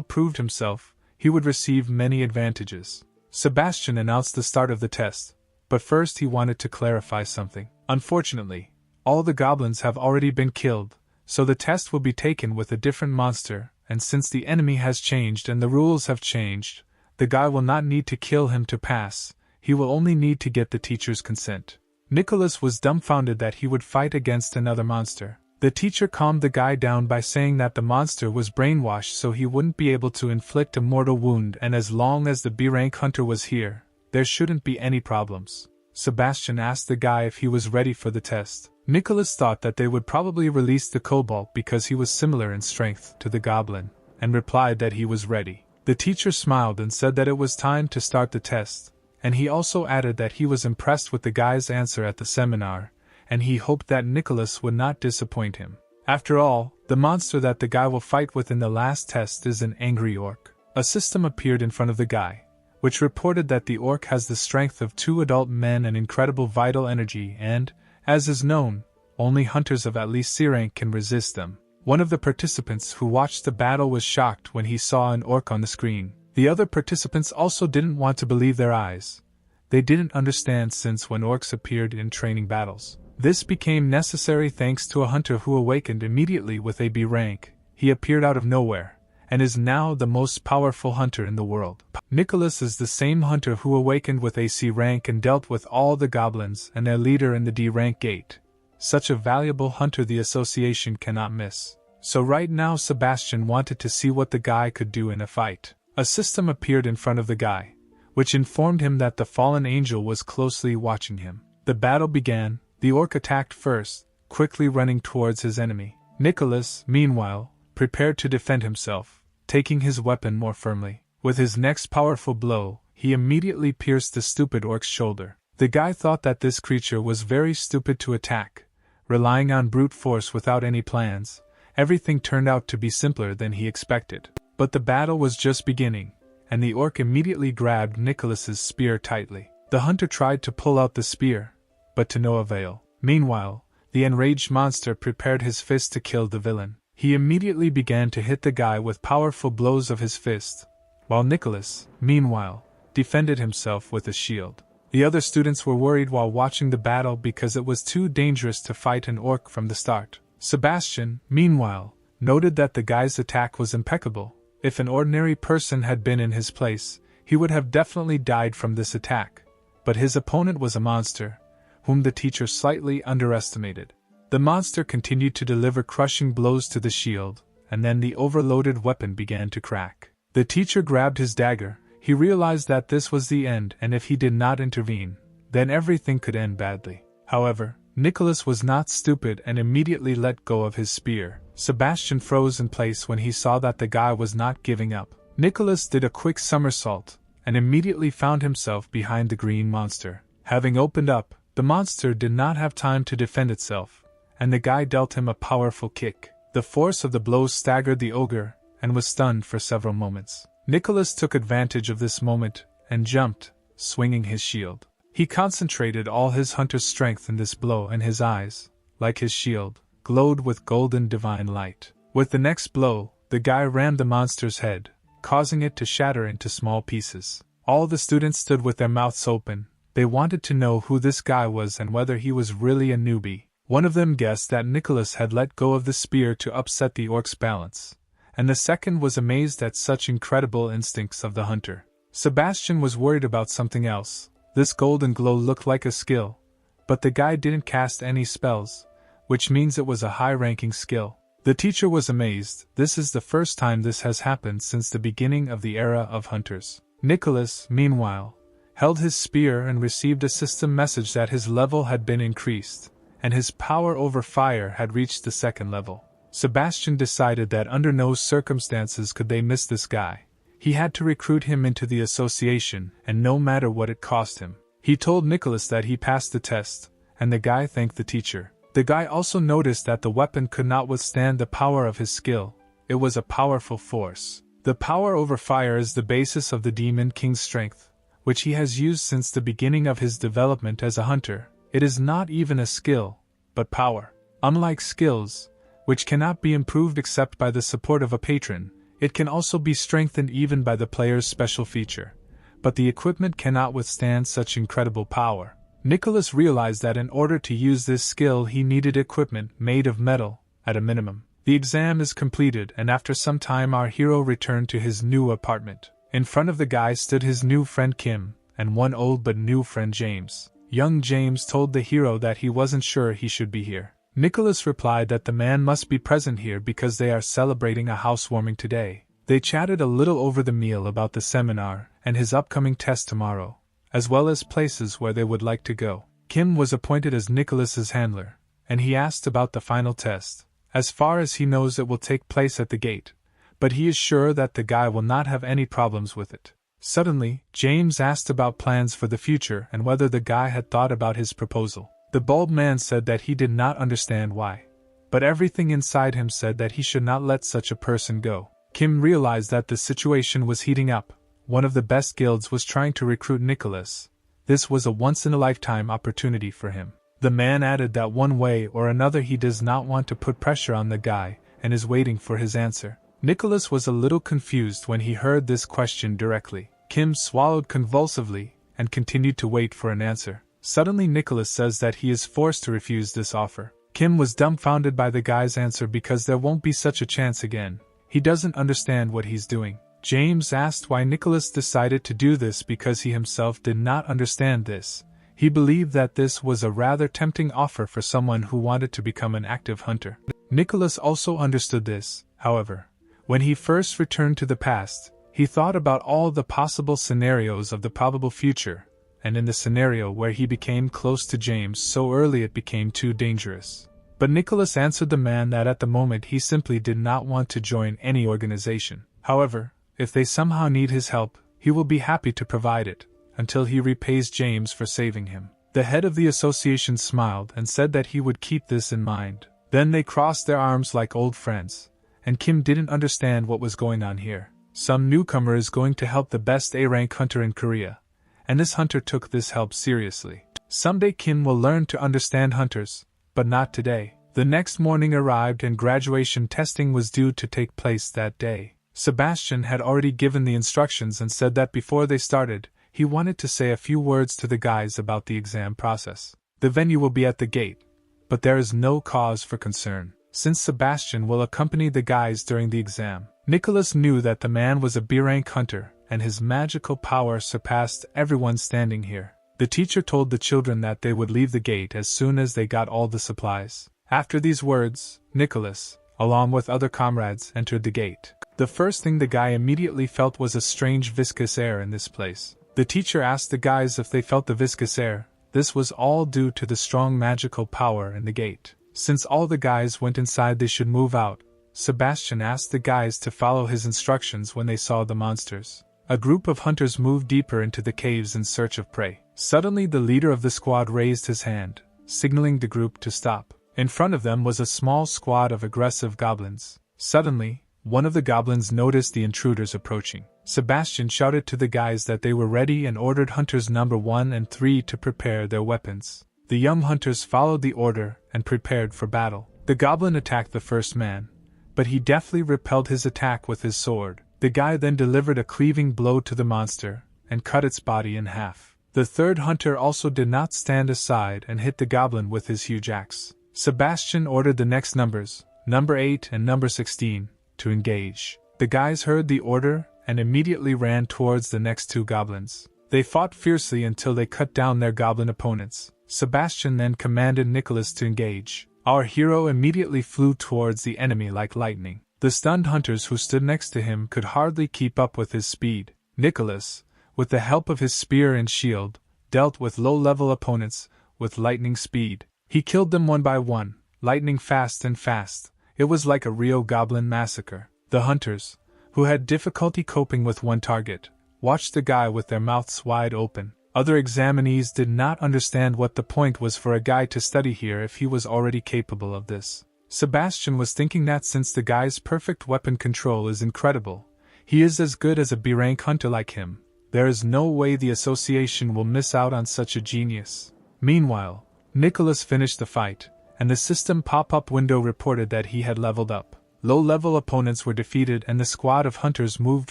proved himself, he would receive many advantages. Sebastian announced the start of the test, but first he wanted to clarify something. Unfortunately, all the goblins have already been killed, so the test will be taken with a different monster, and since the enemy has changed and the rules have changed, the guy will not need to kill him to pass, he will only need to get the teacher's consent. Nicholas was dumbfounded that he would fight against another monster. The teacher calmed the guy down by saying that the monster was brainwashed so he wouldn't be able to inflict a mortal wound, and as long as the B-rank hunter was here, There shouldn't be any problems. Sebastian asked the guy if he was ready for the test. Nicholas thought that they would probably release the kobold because he was similar in strength to the goblin, and replied that he was ready. The teacher smiled and said that it was time to start the test, and he also added that he was impressed with the guy's answer at the seminar, and he hoped that Nicholas would not disappoint him. After all, the monster that the guy will fight with in the last test is an angry orc. A system appeared in front of the guy, which reported that the orc has the strength of 2 adult men and incredible vital energy and, as is known, only hunters of at least C rank can resist them. One of the participants who watched the battle was shocked when he saw an orc on the screen. The other participants also didn't want to believe their eyes. They didn't understand since when orcs appeared in training battles. This became necessary thanks to a hunter who awakened immediately with a B rank. He appeared out of nowhere, and is now the most powerful hunter in the world. Nicholas is the same hunter who awakened with a C rank and dealt with all the goblins and their leader in the D rank gate. Such a valuable hunter the association cannot miss. So right now Sebastian wanted to see what the guy could do in a fight. A system appeared in front of the guy, which informed him that the fallen angel was closely watching him. The battle began. The orc attacked first, quickly running towards his enemy. Nicholas, meanwhile, prepared to defend himself, taking his weapon more firmly. With his next powerful blow, he immediately pierced the stupid orc's shoulder. The guy thought that this creature was very stupid to attack, relying on brute force without any plans. Everything turned out to be simpler than he expected. But the battle was just beginning, and the orc immediately grabbed Nicholas's spear tightly. The hunter tried to pull out the spear, but to no avail. Meanwhile, the enraged monster prepared his fist to kill the villain. He immediately began to hit the guy with powerful blows of his fist, while Nicholas, meanwhile, defended himself with a shield. The other students were worried while watching the battle because it was too dangerous to fight an orc from the start. Sebastian, meanwhile, noted that the guy's attack was impeccable. If an ordinary person had been in his place, he would have definitely died from this attack. But his opponent was a monster, whom the teacher slightly underestimated. The monster continued to deliver crushing blows to the shield, and then the overloaded weapon began to crack. The teacher grabbed his dagger. He realized that this was the end, and if he did not intervene, then everything could end badly. However, Nicholas was not stupid and immediately let go of his spear. Sebastian froze in place when he saw that the guy was not giving up. Nicholas did a quick somersault, and immediately found himself behind the green monster. Having opened up, the monster did not have time to defend itself, and the guy dealt him a powerful kick. The force of the blows staggered the ogre, and was stunned for several moments. Nicholas took advantage of this moment, and jumped, swinging his shield. He concentrated all his hunter's strength in this blow, and his eyes, like his shield, glowed with golden divine light. With the next blow, the guy rammed the monster's head, causing it to shatter into small pieces. All the students stood with their mouths open. They wanted to know who this guy was and whether he was really a newbie. One of them guessed that Nicholas had let go of the spear to upset the orc's balance, and the second was amazed at such incredible instincts of the hunter. Sebastian was worried about something else. This golden glow looked like a skill, but the guy didn't cast any spells, which means it was a high-ranking skill. The teacher was amazed. This is the first time this has happened since the beginning of the era of hunters. Nicholas, meanwhile, held his spear and received a system message that his level had been increased, and his power over fire had reached the 2nd level. Sebastian decided that under no circumstances could they miss this guy. He had to recruit him into the association, and no matter what it cost him. He told Nicholas that he passed the test, and the guy thanked the teacher. The guy also noticed that the weapon could not withstand the power of his skill. It was a powerful force. The power over fire is the basis of the Demon King's strength, which he has used since the beginning of his development as a hunter. It is not even a skill, but power. Unlike skills, which cannot be improved except by the support of a patron, it can also be strengthened even by the player's special feature. But the equipment cannot withstand such incredible power. Nicholas realized that in order to use this skill he needed equipment made of metal, at a minimum. The exam is completed, and after some time our hero returned to his new apartment. In front of the guy stood his new friend Kim, and one old but new friend James. Young James told the hero that he wasn't sure he should be here. Nicholas replied that the man must be present here because they are celebrating a housewarming today. They chatted a little over the meal about the seminar and his upcoming test tomorrow. as well as places where they would like to go. Kim was appointed as Nicholas's handler, and he asked about the final test. As far as he knows, it will take place at the gate, but he is sure that the guy will not have any problems with it. Suddenly, James asked about plans for the future and whether the guy had thought about his proposal. The bald man said that he did not understand why, but everything inside him said that he should not let such a person go. Kim realized that the situation was heating up. One of the best guilds was trying to recruit Nicholas. This was a once-in-a-lifetime opportunity for him. The man added that one way or another he does not want to put pressure on the guy and is waiting for his answer. Nicholas was a little confused when he heard this question directly. Kim swallowed convulsively and continued to wait for an answer. Suddenly Nicholas says that he is forced to refuse this offer. Kim was dumbfounded by the guy's answer because there won't be such a chance again. He doesn't understand what he's doing. James asked why Nicholas decided to do this because he himself did not understand this. He believed that this was a rather tempting offer for someone who wanted to become an active hunter. Nicholas also understood this, however. When he first returned to the past, he thought about all the possible scenarios of the probable future, and in the scenario where he became close to James so early it became too dangerous. But Nicholas answered the man that at the moment he simply did not want to join any organization. However, if they somehow need his help, he will be happy to provide it, until he repays James for saving him. The head of the association smiled and said that he would keep this in mind. Then they crossed their arms like old friends, and Kim didn't understand what was going on here. Some newcomer is going to help the best A-rank hunter in Korea, and this hunter took this help seriously. Someday Kim will learn to understand hunters, but not today. The next morning arrived and graduation testing was due to take place that day. Sebastian had already given the instructions and said that before they started, he wanted to say a few words to the guys about the exam process. The venue will be at the gate, but there is no cause for concern, since Sebastian will accompany the guys during the exam. Nicholas knew that the man was a B-rank hunter, and his magical power surpassed everyone standing here. The teacher told the children that they would leave the gate as soon as they got all the supplies. After these words, Nicholas, along with other comrades, entered the gate. The first thing the guy immediately felt was a strange viscous air in this place. The teacher asked the guys if they felt the viscous air. This was all due to the strong magical power in the gate. Since all the guys went inside, they should move out. Sebastian asked the guys to follow his instructions when they saw the monsters. A group of hunters moved deeper into the caves in search of prey. Suddenly the leader of the squad raised his hand, signaling the group to stop. In front of them was a small squad of aggressive goblins. Suddenly, one of the goblins noticed the intruders approaching. Sebastian shouted to the guys that they were ready and ordered hunters number 1 and 3 to prepare their weapons. The young hunters followed the order and prepared for battle. The goblin attacked the first man, but he deftly repelled his attack with his sword. The guy then delivered a cleaving blow to the monster and cut its body in half. The third hunter also did not stand aside and hit the goblin with his huge axe. Sebastian ordered the next numbers, number 8 and number 16, to engage. The guys heard the order and immediately ran towards the next 2 goblins. They fought fiercely until they cut down their goblin opponents. Sebastian then commanded Nicholas to engage. Our hero immediately flew towards the enemy like lightning. The stunned hunters who stood next to him could hardly keep up with his speed. Nicholas, with the help of his spear and shield, dealt with low-level opponents with lightning speed. He killed them one by one, lightning fast and fast. It was like a real goblin massacre. The hunters, who had difficulty coping with one target, watched the guy with their mouths wide open. Other examinees did not understand what the point was for a guy to study here if he was already capable of this. Sebastian was thinking that since the guy's perfect weapon control is incredible, he is as good as a B-rank hunter like him. There is no way the association will miss out on such a genius. Meanwhile, Nicholas finished the fight, and the system pop-up window reported that he had leveled up. Low-level opponents were defeated and the squad of hunters moved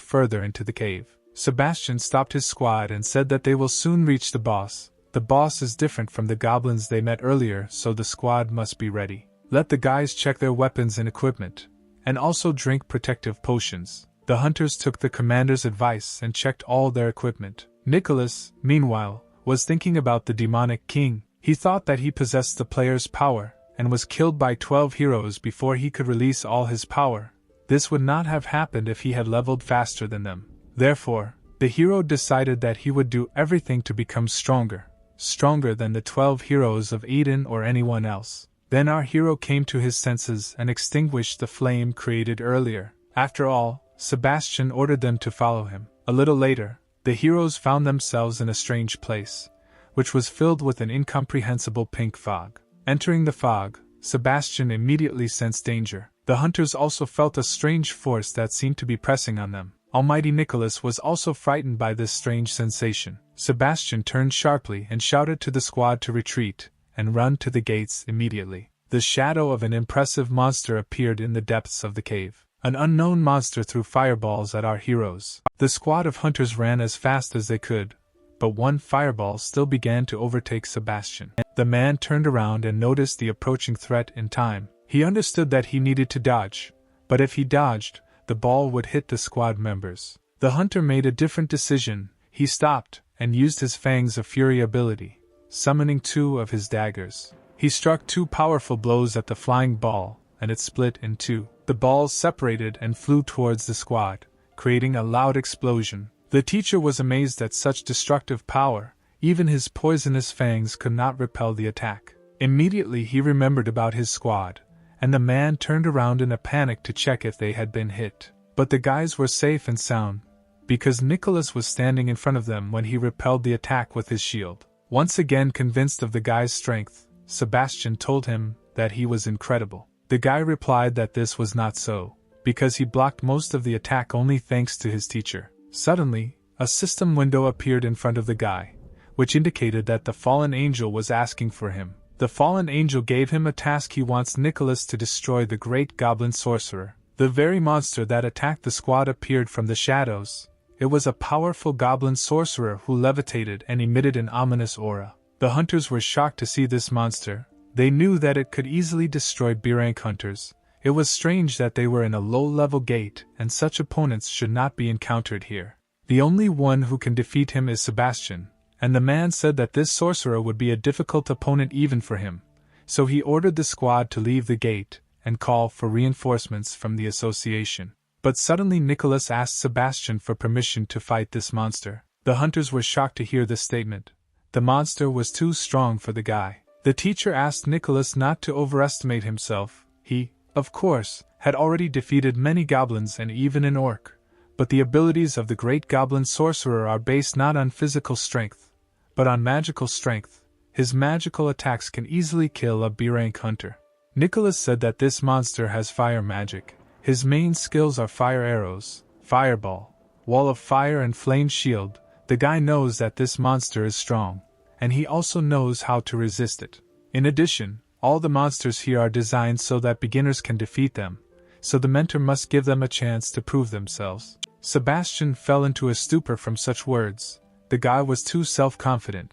further into the cave. Sebastian stopped his squad and said that they will soon reach the boss. The boss is different from the goblins they met earlier, so the squad must be ready. Let the guys check their weapons and equipment, and also drink protective potions. The hunters took the commander's advice and checked all their equipment. Nicholas, meanwhile, was thinking about the demonic king. He thought that he possessed the player's power, and was killed by 12 heroes before he could release all his power. This would not have happened if he had leveled faster than them. Therefore, The hero decided that he would do everything to become stronger than the 12 heroes of Eden or anyone else. Then our hero came to his senses and extinguished the flame created earlier. After all, Sebastian ordered them to follow him. A little later, the heroes found themselves in a strange place, which was filled with an incomprehensible pink fog. Entering the fog, Sebastian immediately sensed danger. The hunters also felt a strange force that seemed to be pressing on them. Almighty Nicholas was also frightened by this strange sensation. Sebastian turned sharply and shouted to the squad to retreat and run to the gates immediately. The shadow of an impressive monster appeared in the depths of the cave. An unknown monster threw fireballs at our heroes. The squad of hunters ran as fast as they could, but one fireball still began to overtake Sebastian. The man turned around and noticed the approaching threat in time. He understood that he needed to dodge, but if he dodged, the ball would hit the squad members. The hunter made a different decision. He stopped and used his Fangs of Fury ability, summoning 2 of his daggers. He struck 2 powerful blows at the flying ball, and it split in 2. The balls separated and flew towards the squad, creating a loud explosion. The teacher was amazed at such destructive power. Even his poisonous fangs could not repel the attack. Immediately he remembered about his squad, and the man turned around in a panic to check if they had been hit. But the guys were safe and sound, because Nicholas was standing in front of them when he repelled the attack with his shield. Once again convinced of the guy's strength, Sebastian told him that he was incredible. The guy replied that this was not so, because he blocked most of the attack only thanks to his teacher. Suddenly, a system window appeared in front of the guy, which indicated that the fallen angel was asking for him. The fallen angel gave him a task. He wants Nicholas to destroy the great goblin sorcerer. The very monster that attacked the squad appeared from the shadows. It was a powerful goblin sorcerer who levitated and emitted an ominous aura. The hunters were shocked to see this monster. They knew that it could easily destroy B-rank hunters. It was strange that they were in a low-level gate, and such opponents should not be encountered here. The only one who can defeat him is Sebastian, and the man said that this sorcerer would be a difficult opponent even for him, so he ordered the squad to leave the gate and call for reinforcements from the association. But suddenly Nicholas asked Sebastian for permission to fight this monster. The hunters were shocked to hear this statement. The monster was too strong for the guy. The teacher asked Nicholas not to overestimate himself. He, of course, had already defeated many goblins and even an orc, but the abilities of the great goblin sorcerer are based not on physical strength, but on magical strength. His magical attacks can easily kill a B-rank hunter. Nicholas said that this monster has fire magic. His main skills are fire arrows, fireball, wall of fire and flame shield. The guy knows that this monster is strong, and he also knows how to resist it. In addition, all the monsters here are designed so that beginners can defeat them, so the mentor must give them a chance to prove themselves. Sebastian fell into a stupor from such words. The guy was too self-confident,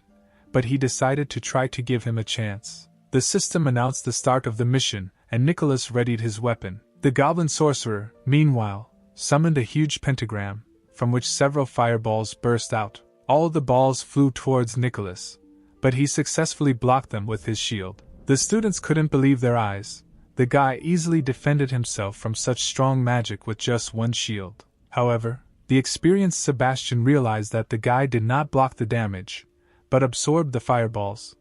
but he decided to try to give him a chance. The system announced the start of the mission, and Nicholas readied his weapon. The goblin sorcerer, meanwhile, summoned a huge pentagram, from which several fireballs burst out. All the balls flew towards Nicholas, but he successfully blocked them with his shield. The students couldn't believe their eyes. The guy easily defended himself from such strong magic with just one shield. However, the experienced Sebastian realized that the guy did not block the damage, but absorbed the fireballs.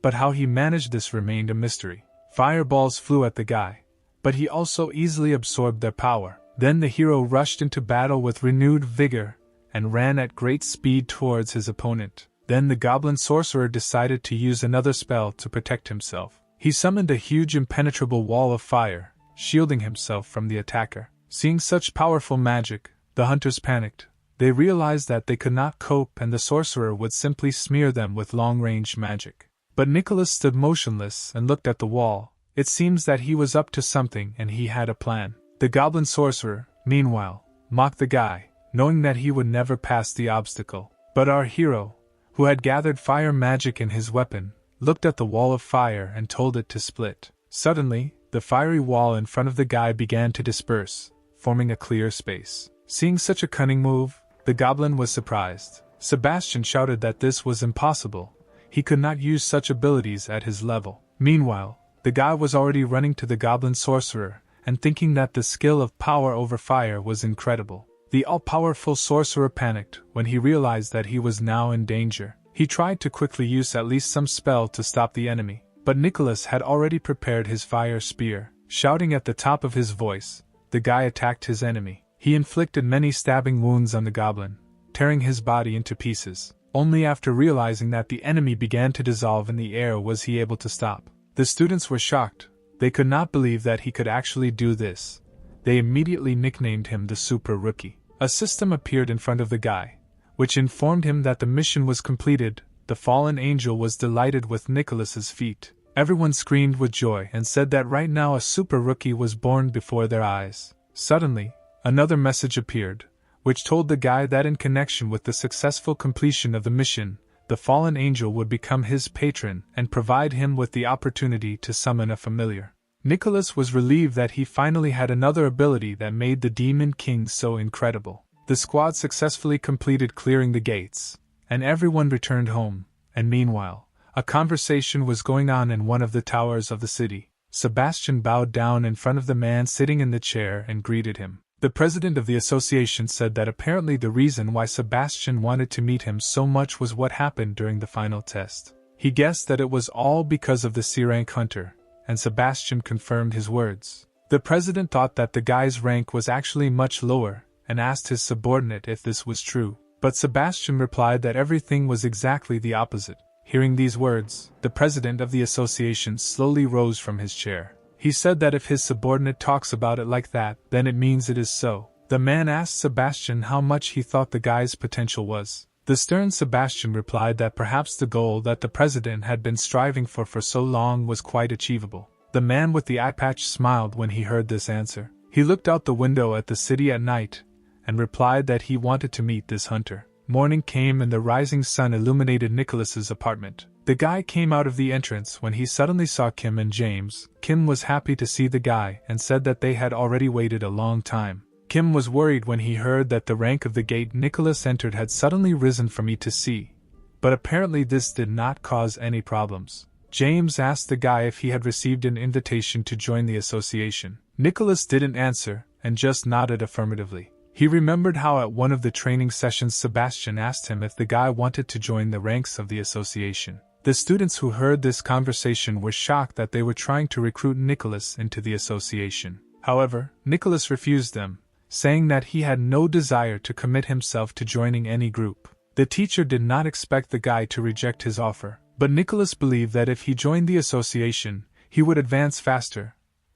But how he managed this remained a mystery. Fireballs flew at the guy, but he also easily absorbed their power. Then the hero rushed into battle with renewed vigor, and ran at great speed towards his opponent. Then the goblin sorcerer decided to use another spell to protect himself. He summoned a huge impenetrable wall of fire, shielding himself from the attacker. Seeing such powerful magic, the hunters panicked. They realized that they could not cope and the sorcerer would simply smear them with long-range magic. But Nicholas stood motionless and looked at the wall. It seems that he was up to something and he had a plan. The goblin sorcerer, meanwhile, mocked the guy, knowing that he would never pass the obstacle. But our hero, who had gathered fire magic in his weapon, looked at the wall of fire and told it to split. Suddenly, the fiery wall in front of the guy began to disperse, forming a clear space. Seeing such a cunning move, the goblin was surprised. Sebastian shouted that this was impossible. He could not use such abilities at his level. Meanwhile, the guy was already running to the goblin sorcerer, and thinking that the skill of power over fire was incredible. The all-powerful sorcerer panicked when he realized that he was now in danger. He tried to quickly use at least some spell to stop the enemy, but Nicholas had already prepared his fire spear. Shouting at the top of his voice, the guy attacked his enemy. He inflicted many stabbing wounds on the goblin, tearing his body into pieces. Only after realizing that the enemy began to dissolve in the air was he able to stop. The students were shocked. They could not believe that he could actually do this. They immediately nicknamed him the Super Rookie. A system appeared in front of the guy, which informed him that the mission was completed. The fallen angel was delighted with Nicholas's feat. Everyone screamed with joy and said that right now a super rookie was born before their eyes. Suddenly, another message appeared, which told the guy that in connection with the successful completion of the mission, the fallen angel would become his patron and provide him with the opportunity to summon a familiar. Nicholas was relieved that he finally had another ability that made the Demon King so incredible. The squad successfully completed clearing the gates, and everyone returned home, and meanwhile, a conversation was going on in one of the towers of the city. Sebastian bowed down in front of the man sitting in the chair and greeted him. The president of the association said that apparently the reason why Sebastian wanted to meet him so much was what happened during the final test. He guessed that it was all because of the C-rank hunter, and Sebastian confirmed his words. The president thought that the guy's rank was actually much lower, and asked his subordinate if this was true. But Sebastian replied that everything was exactly the opposite. Hearing these words, the president of the association slowly rose from his chair. He said that if his subordinate talks about it like that, then it means it is so. The man asked Sebastian how much he thought the guy's potential was. The stern Sebastian replied that perhaps the goal that the president had been striving for so long was quite achievable. The man with the eye patch smiled when he heard this answer. He looked out the window at the city at night, and replied that he wanted to meet this hunter. Morning came and the rising sun illuminated Nicholas's apartment. The guy came out of the entrance when he suddenly saw Kim and James. Kim was happy to see the guy and said that they had already waited a long time. Kim was worried when he heard that the rank of the gate Nicholas entered had suddenly risen from E to C, but apparently this did not cause any problems. James asked the guy if he had received an invitation to join the association. Nicholas didn't answer, and just nodded affirmatively. He remembered how at one of the training sessions Sebastian asked him if the guy wanted to join the ranks of the association. The students who heard this conversation were shocked that they were trying to recruit Nicholas into the association. However, Nicholas refused them, saying that he had no desire to commit himself to joining any group. The teacher did not expect the guy to reject his offer, but Nicholas believed that if he joined the association, he would advance faster.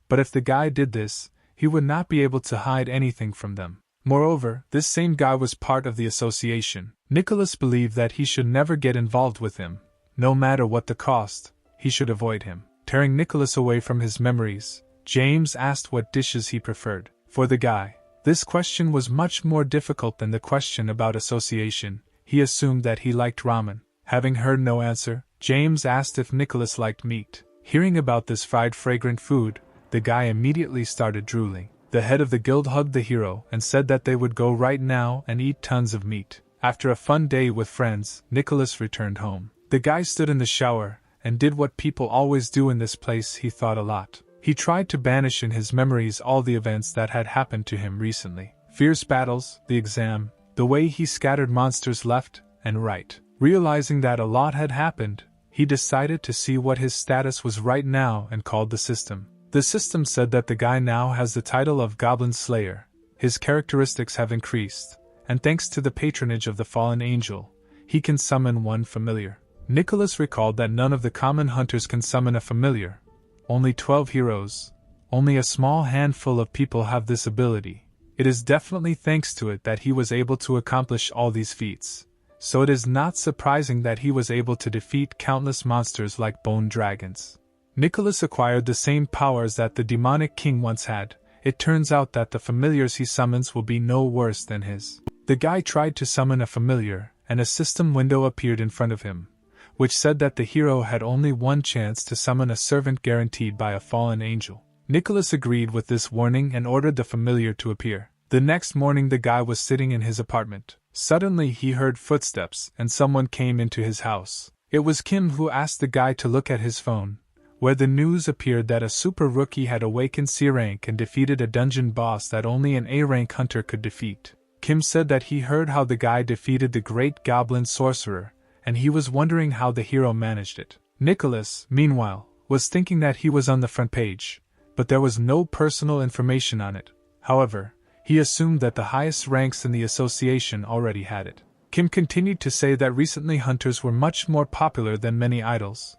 But if the guy did this, he would not be able to hide anything from them. Moreover, this same guy was part of the association. Nicholas believed that he should never get involved with him. No matter what the cost, he should avoid him. Tearing Nicholas away from his memories, James asked what dishes he preferred. For the guy, this question was much more difficult than the question about association. He assumed that he liked ramen. Having heard no answer, James asked if Nicholas liked meat. Hearing about this fried fragrant food, the guy immediately started drooling. The head of the guild hugged the hero and said that they would go right now and eat tons of meat. After a fun day with friends, Nicholas returned home. The guy stood in the shower and did what people always do in this place. He thought a lot. He tried to banish in his memories all the events that had happened to him recently. Fierce battles, the exam, the way he scattered monsters left and right. Realizing that a lot had happened, he decided to see what his status was right now and called the system. The system said that the guy now has the title of Goblin Slayer. His characteristics have increased, and thanks to the patronage of the fallen angel, he can summon one familiar. Nicholas recalled that none of the common hunters can summon a familiar. Only 12 heroes. Only a small handful of people have this ability. It is definitely thanks to it that he was able to accomplish all these feats. So it is not surprising that he was able to defeat countless monsters like bone dragons. Nicholas acquired the same powers that the demonic king once had. It turns out that the familiars he summons will be no worse than his. The guy tried to summon a familiar, and a system window appeared in front of him, which said that the hero had only one chance to summon a servant guaranteed by a fallen angel. Nicholas agreed with this warning and ordered the familiar to appear. The next morning the guy was sitting in his apartment. Suddenly he heard footsteps and someone came into his house. It was Kim, who asked the guy to look at his phone, where the news appeared that a super rookie had awakened C rank and defeated a dungeon boss that only an A rank hunter could defeat. Kim said that he heard how the guy defeated the great goblin sorcerer, and he was wondering how the hero managed it. Nicholas, meanwhile, was thinking that he was on the front page, but there was no personal information on it. However, he assumed that the highest ranks in the association already had it. Kim continued to say that recently hunters were much more popular than many idols,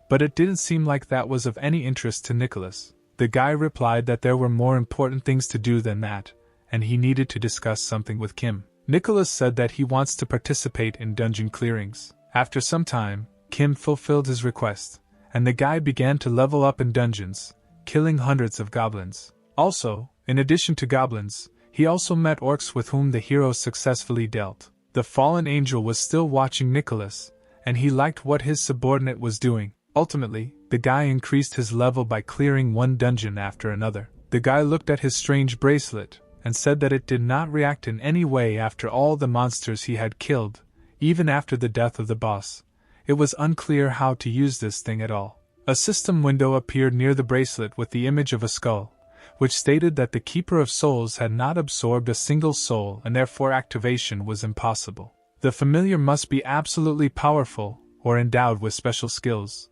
but it didn't seem like that was of any interest to Nicholas. The guy replied that there were more important things to do than that, and he needed to discuss something with Kim. Nicholas said that he wants to participate in dungeon clearings. After some time, Kim fulfilled his request, and the guy began to level up in dungeons, killing hundreds of goblins. Also, in addition to goblins, he also met orcs with whom the hero successfully dealt. The fallen angel was still watching Nicholas, and he liked what his subordinate was doing. Ultimately, the guy increased his level by clearing one dungeon after another. The guy looked at his strange bracelet, and said that it did not react in any way after all the monsters he had killed, even after the death of the boss. It was unclear how to use this thing at all. A system window appeared near the bracelet with the image of a skull, which stated that the Keeper of Souls had not absorbed a single soul and therefore activation was impossible. The familiar must be absolutely powerful or endowed with special skills,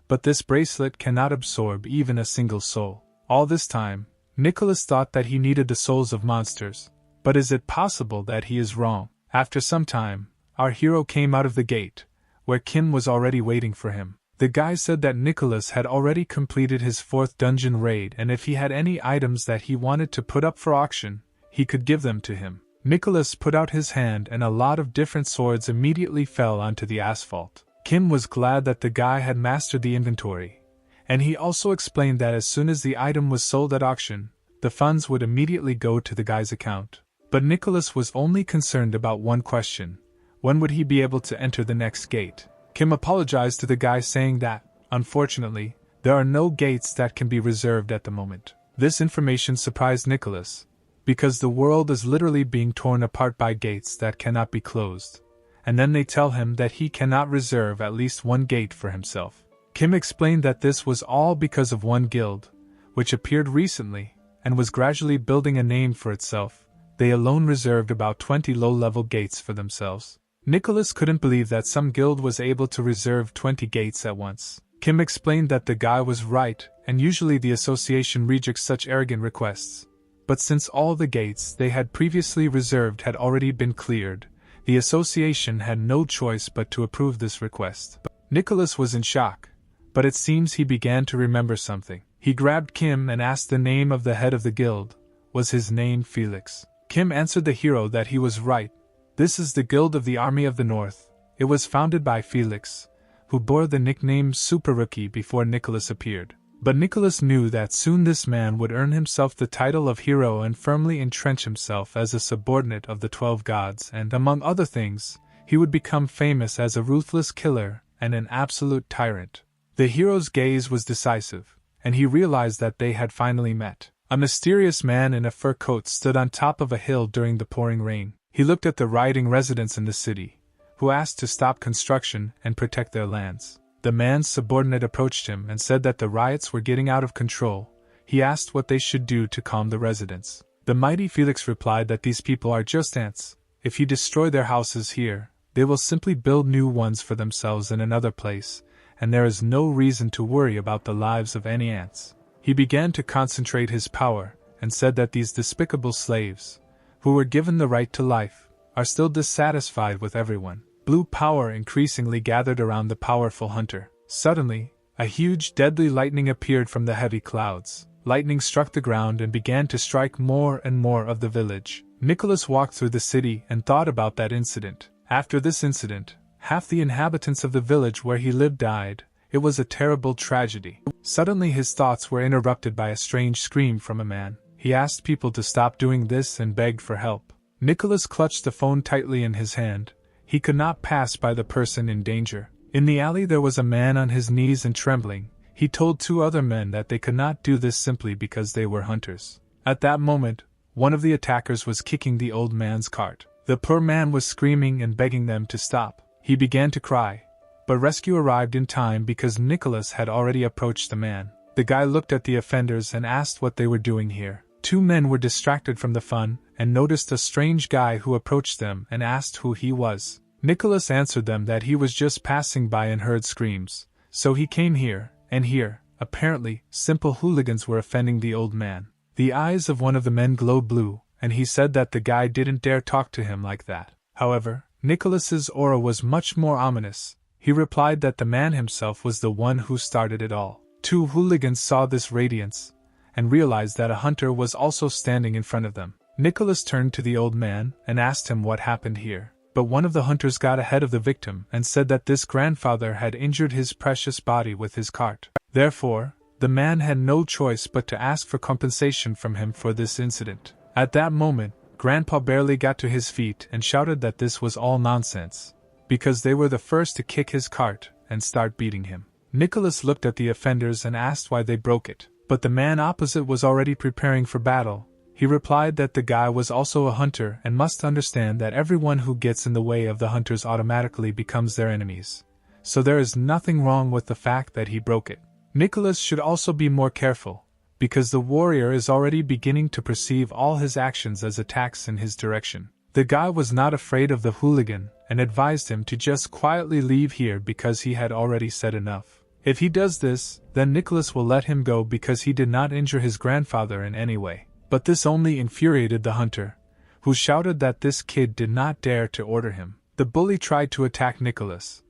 but this bracelet cannot absorb even a single soul. All this time, Nicholas thought that he needed the souls of monsters, but is it possible that he is wrong? After some time, our hero came out of the gate, where Kim was already waiting for him. The guy said that Nicholas had already completed his 4th dungeon raid and if he had any items that he wanted to put up for auction, he could give them to him. Nicholas put out his hand and a lot of different swords immediately fell onto the asphalt. Kim was glad that the guy had mastered the inventory, and he also explained that as soon as the item was sold at auction, the funds would immediately go to the guy's account. But Nicholas was only concerned about one question: when would he be able to enter the next gate? Kim apologized to the guy saying that, unfortunately, there are no gates that can be reserved at the moment. This information surprised Nicholas, because the world is literally being torn apart by gates that cannot be closed, and then they tell him that he cannot reserve at least one gate for himself. Kim explained that this was all because of one guild, which appeared recently, and was gradually building a name for itself. They alone reserved about 20 low-level gates for themselves. Nicholas couldn't believe that some guild was able to reserve 20 gates at once. Kim explained that the guy was right, and usually the association rejects such arrogant requests. But since all the gates they had previously reserved had already been cleared, the association had no choice but to approve this request. Nicholas was in shock, but it seems he began to remember something. He grabbed Kim and asked the name of the head of the guild. Was his name Felix? Kim answered the hero that he was right. This is the Guild of the Army of the North. It was founded by Felix, who bore the nickname Super Rookie before Nicholas appeared. But Nicholas knew that soon this man would earn himself the title of hero and firmly entrench himself as a subordinate of the 12 gods, and among other things, he would become famous as a ruthless killer and an absolute tyrant. The hero's gaze was decisive, and he realized that they had finally met. A mysterious man in a fur coat stood on top of a hill during the pouring rain. He looked at the rioting residents in the city, who asked to stop construction and protect their lands. The man's subordinate approached him and said that the riots were getting out of control. He asked what they should do to calm the residents. The mighty Felix replied that these people are just ants. If you destroy their houses here, they will simply build new ones for themselves in another place, and there is no reason to worry about the lives of any ants. He began to concentrate his power, and said that these despicable slaves, who were given the right to life, are still dissatisfied with everyone. Blue power increasingly gathered around the powerful hunter. Suddenly, a huge deadly lightning appeared from the heavy clouds. Lightning struck the ground and began to strike more and more of the village. Nicholas walked through the city and thought about that incident. After this incident, half the inhabitants of the village where he lived died. It was a terrible tragedy. Suddenly his thoughts were interrupted by a strange scream from a man. He asked people to stop doing this and begged for help. Nicholas clutched the phone tightly in his hand. He could not pass by the person in danger. In the alley there was a man on his knees and trembling. He told 2 other men that they could not do this simply because they were hunters. At that moment, one of the attackers was kicking the old man's cart. The poor man was screaming and begging them to stop. He began to cry, but rescue arrived in time because Nicholas had already approached the man. The guy looked at the offenders and asked what they were doing here. two men were distracted from the fun and noticed a strange guy who approached them and asked who he was. Nicholas answered them that he was just passing by and heard screams, so he came here, and here, apparently, simple hooligans were offending the old man. The eyes of one of the men glowed blue, and he said that the guy didn't dare talk to him like that. However, Nicholas's aura was much more ominous. He replied that the man himself was the one who started it all. Two hooligans saw this radiance and realized that a hunter was also standing in front of them. Nicholas turned to the old man and asked him what happened here. But one of the hunters got ahead of the victim and said that this grandfather had injured his precious body with his cart. Therefore, the man had no choice but to ask for compensation from him for this incident. At that moment, Grandpa barely got to his feet and shouted that this was all nonsense, because they were the first to kick his cart and start beating him. Nicholas looked at the offenders and asked why they broke it, but the man opposite was already preparing for battle. He replied that the guy was also a hunter and must understand that everyone who gets in the way of the hunters automatically becomes their enemies. So there is nothing wrong with the fact that he broke it. Nicholas should also be more careful, because the warrior is already beginning to perceive all his actions as attacks in his direction. The guy was not afraid of the hooligan and advised him to just quietly leave here because he had already said enough. If he does this, then Nicholas will let him go because he did not injure his grandfather in any way. But this only infuriated the hunter, who shouted that this kid did not dare to order him. The bully tried to attack Nicholas,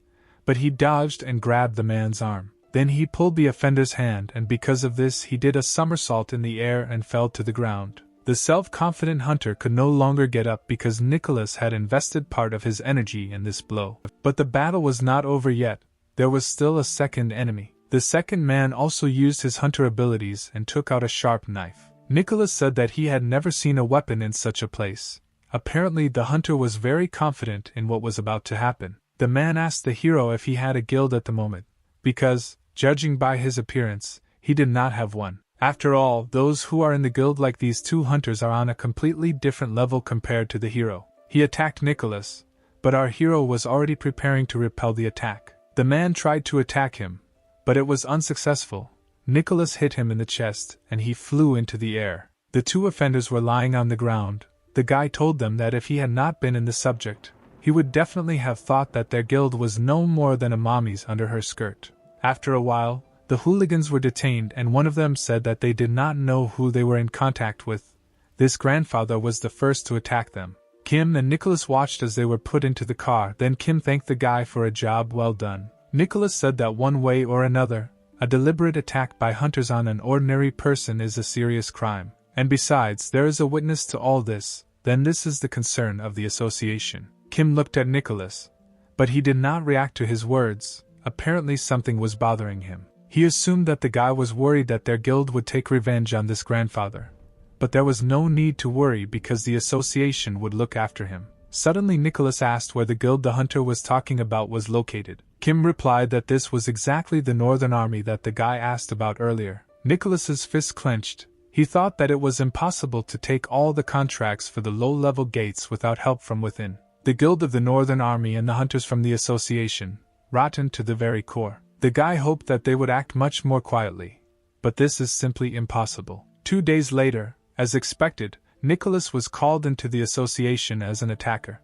but he dodged and grabbed the man's arm. Then he pulled the offender's hand, and because of this he did a somersault in the air and fell to the ground. The self-confident hunter could no longer get up because Nicholas had invested part of his energy in this blow. But the battle was not over yet. There was still a second enemy. The second man also used his hunter abilities and took out a sharp knife. Nicholas said that he had never seen a weapon in such a place. Apparently the hunter was very confident in what was about to happen. The man asked the hero if he had a guild at the moment, because, judging by his appearance, he did not have one. After all, those who are in the guild like these two hunters are on a completely different level compared to the hero. He attacked Nicholas, but our hero was already preparing to repel the attack. The man tried to attack him, but it was unsuccessful. Nicholas hit him in the chest, and he flew into the air. The two offenders were lying on the ground. The guy told them that if he had not been in the subject, he would definitely have thought that their guild was no more than a mommy's under her skirt. After a while, the hooligans were detained, and one of them said that they did not know who they were in contact with. This grandfather was the first to attack them. Kim and Nicholas watched as they were put into the car. Then Kim thanked the guy for a job well done. Nicholas said that one way or another, a deliberate attack by hunters on an ordinary person is a serious crime. And besides, there is a witness to all this. Then this is the concern of the association. Kim looked at Nicholas, but he did not react to his words. Apparently something was bothering him. He assumed that the guy was worried that their guild would take revenge on this grandfather. But there was no need to worry because the association would look after him. Suddenly Nicholas asked where the guild the hunter was talking about was located. Kim replied that this was exactly the northern army that the guy asked about earlier. Nicholas's fist clenched. He thought that it was impossible to take all the contracts for the low-level gates without help from within. The guild of the northern army and the hunters from the association, rotten to the very core. The guy hoped that they would act much more quietly. But this is simply impossible. 2 days later, as expected, Nicholas was called into the association as an attacker.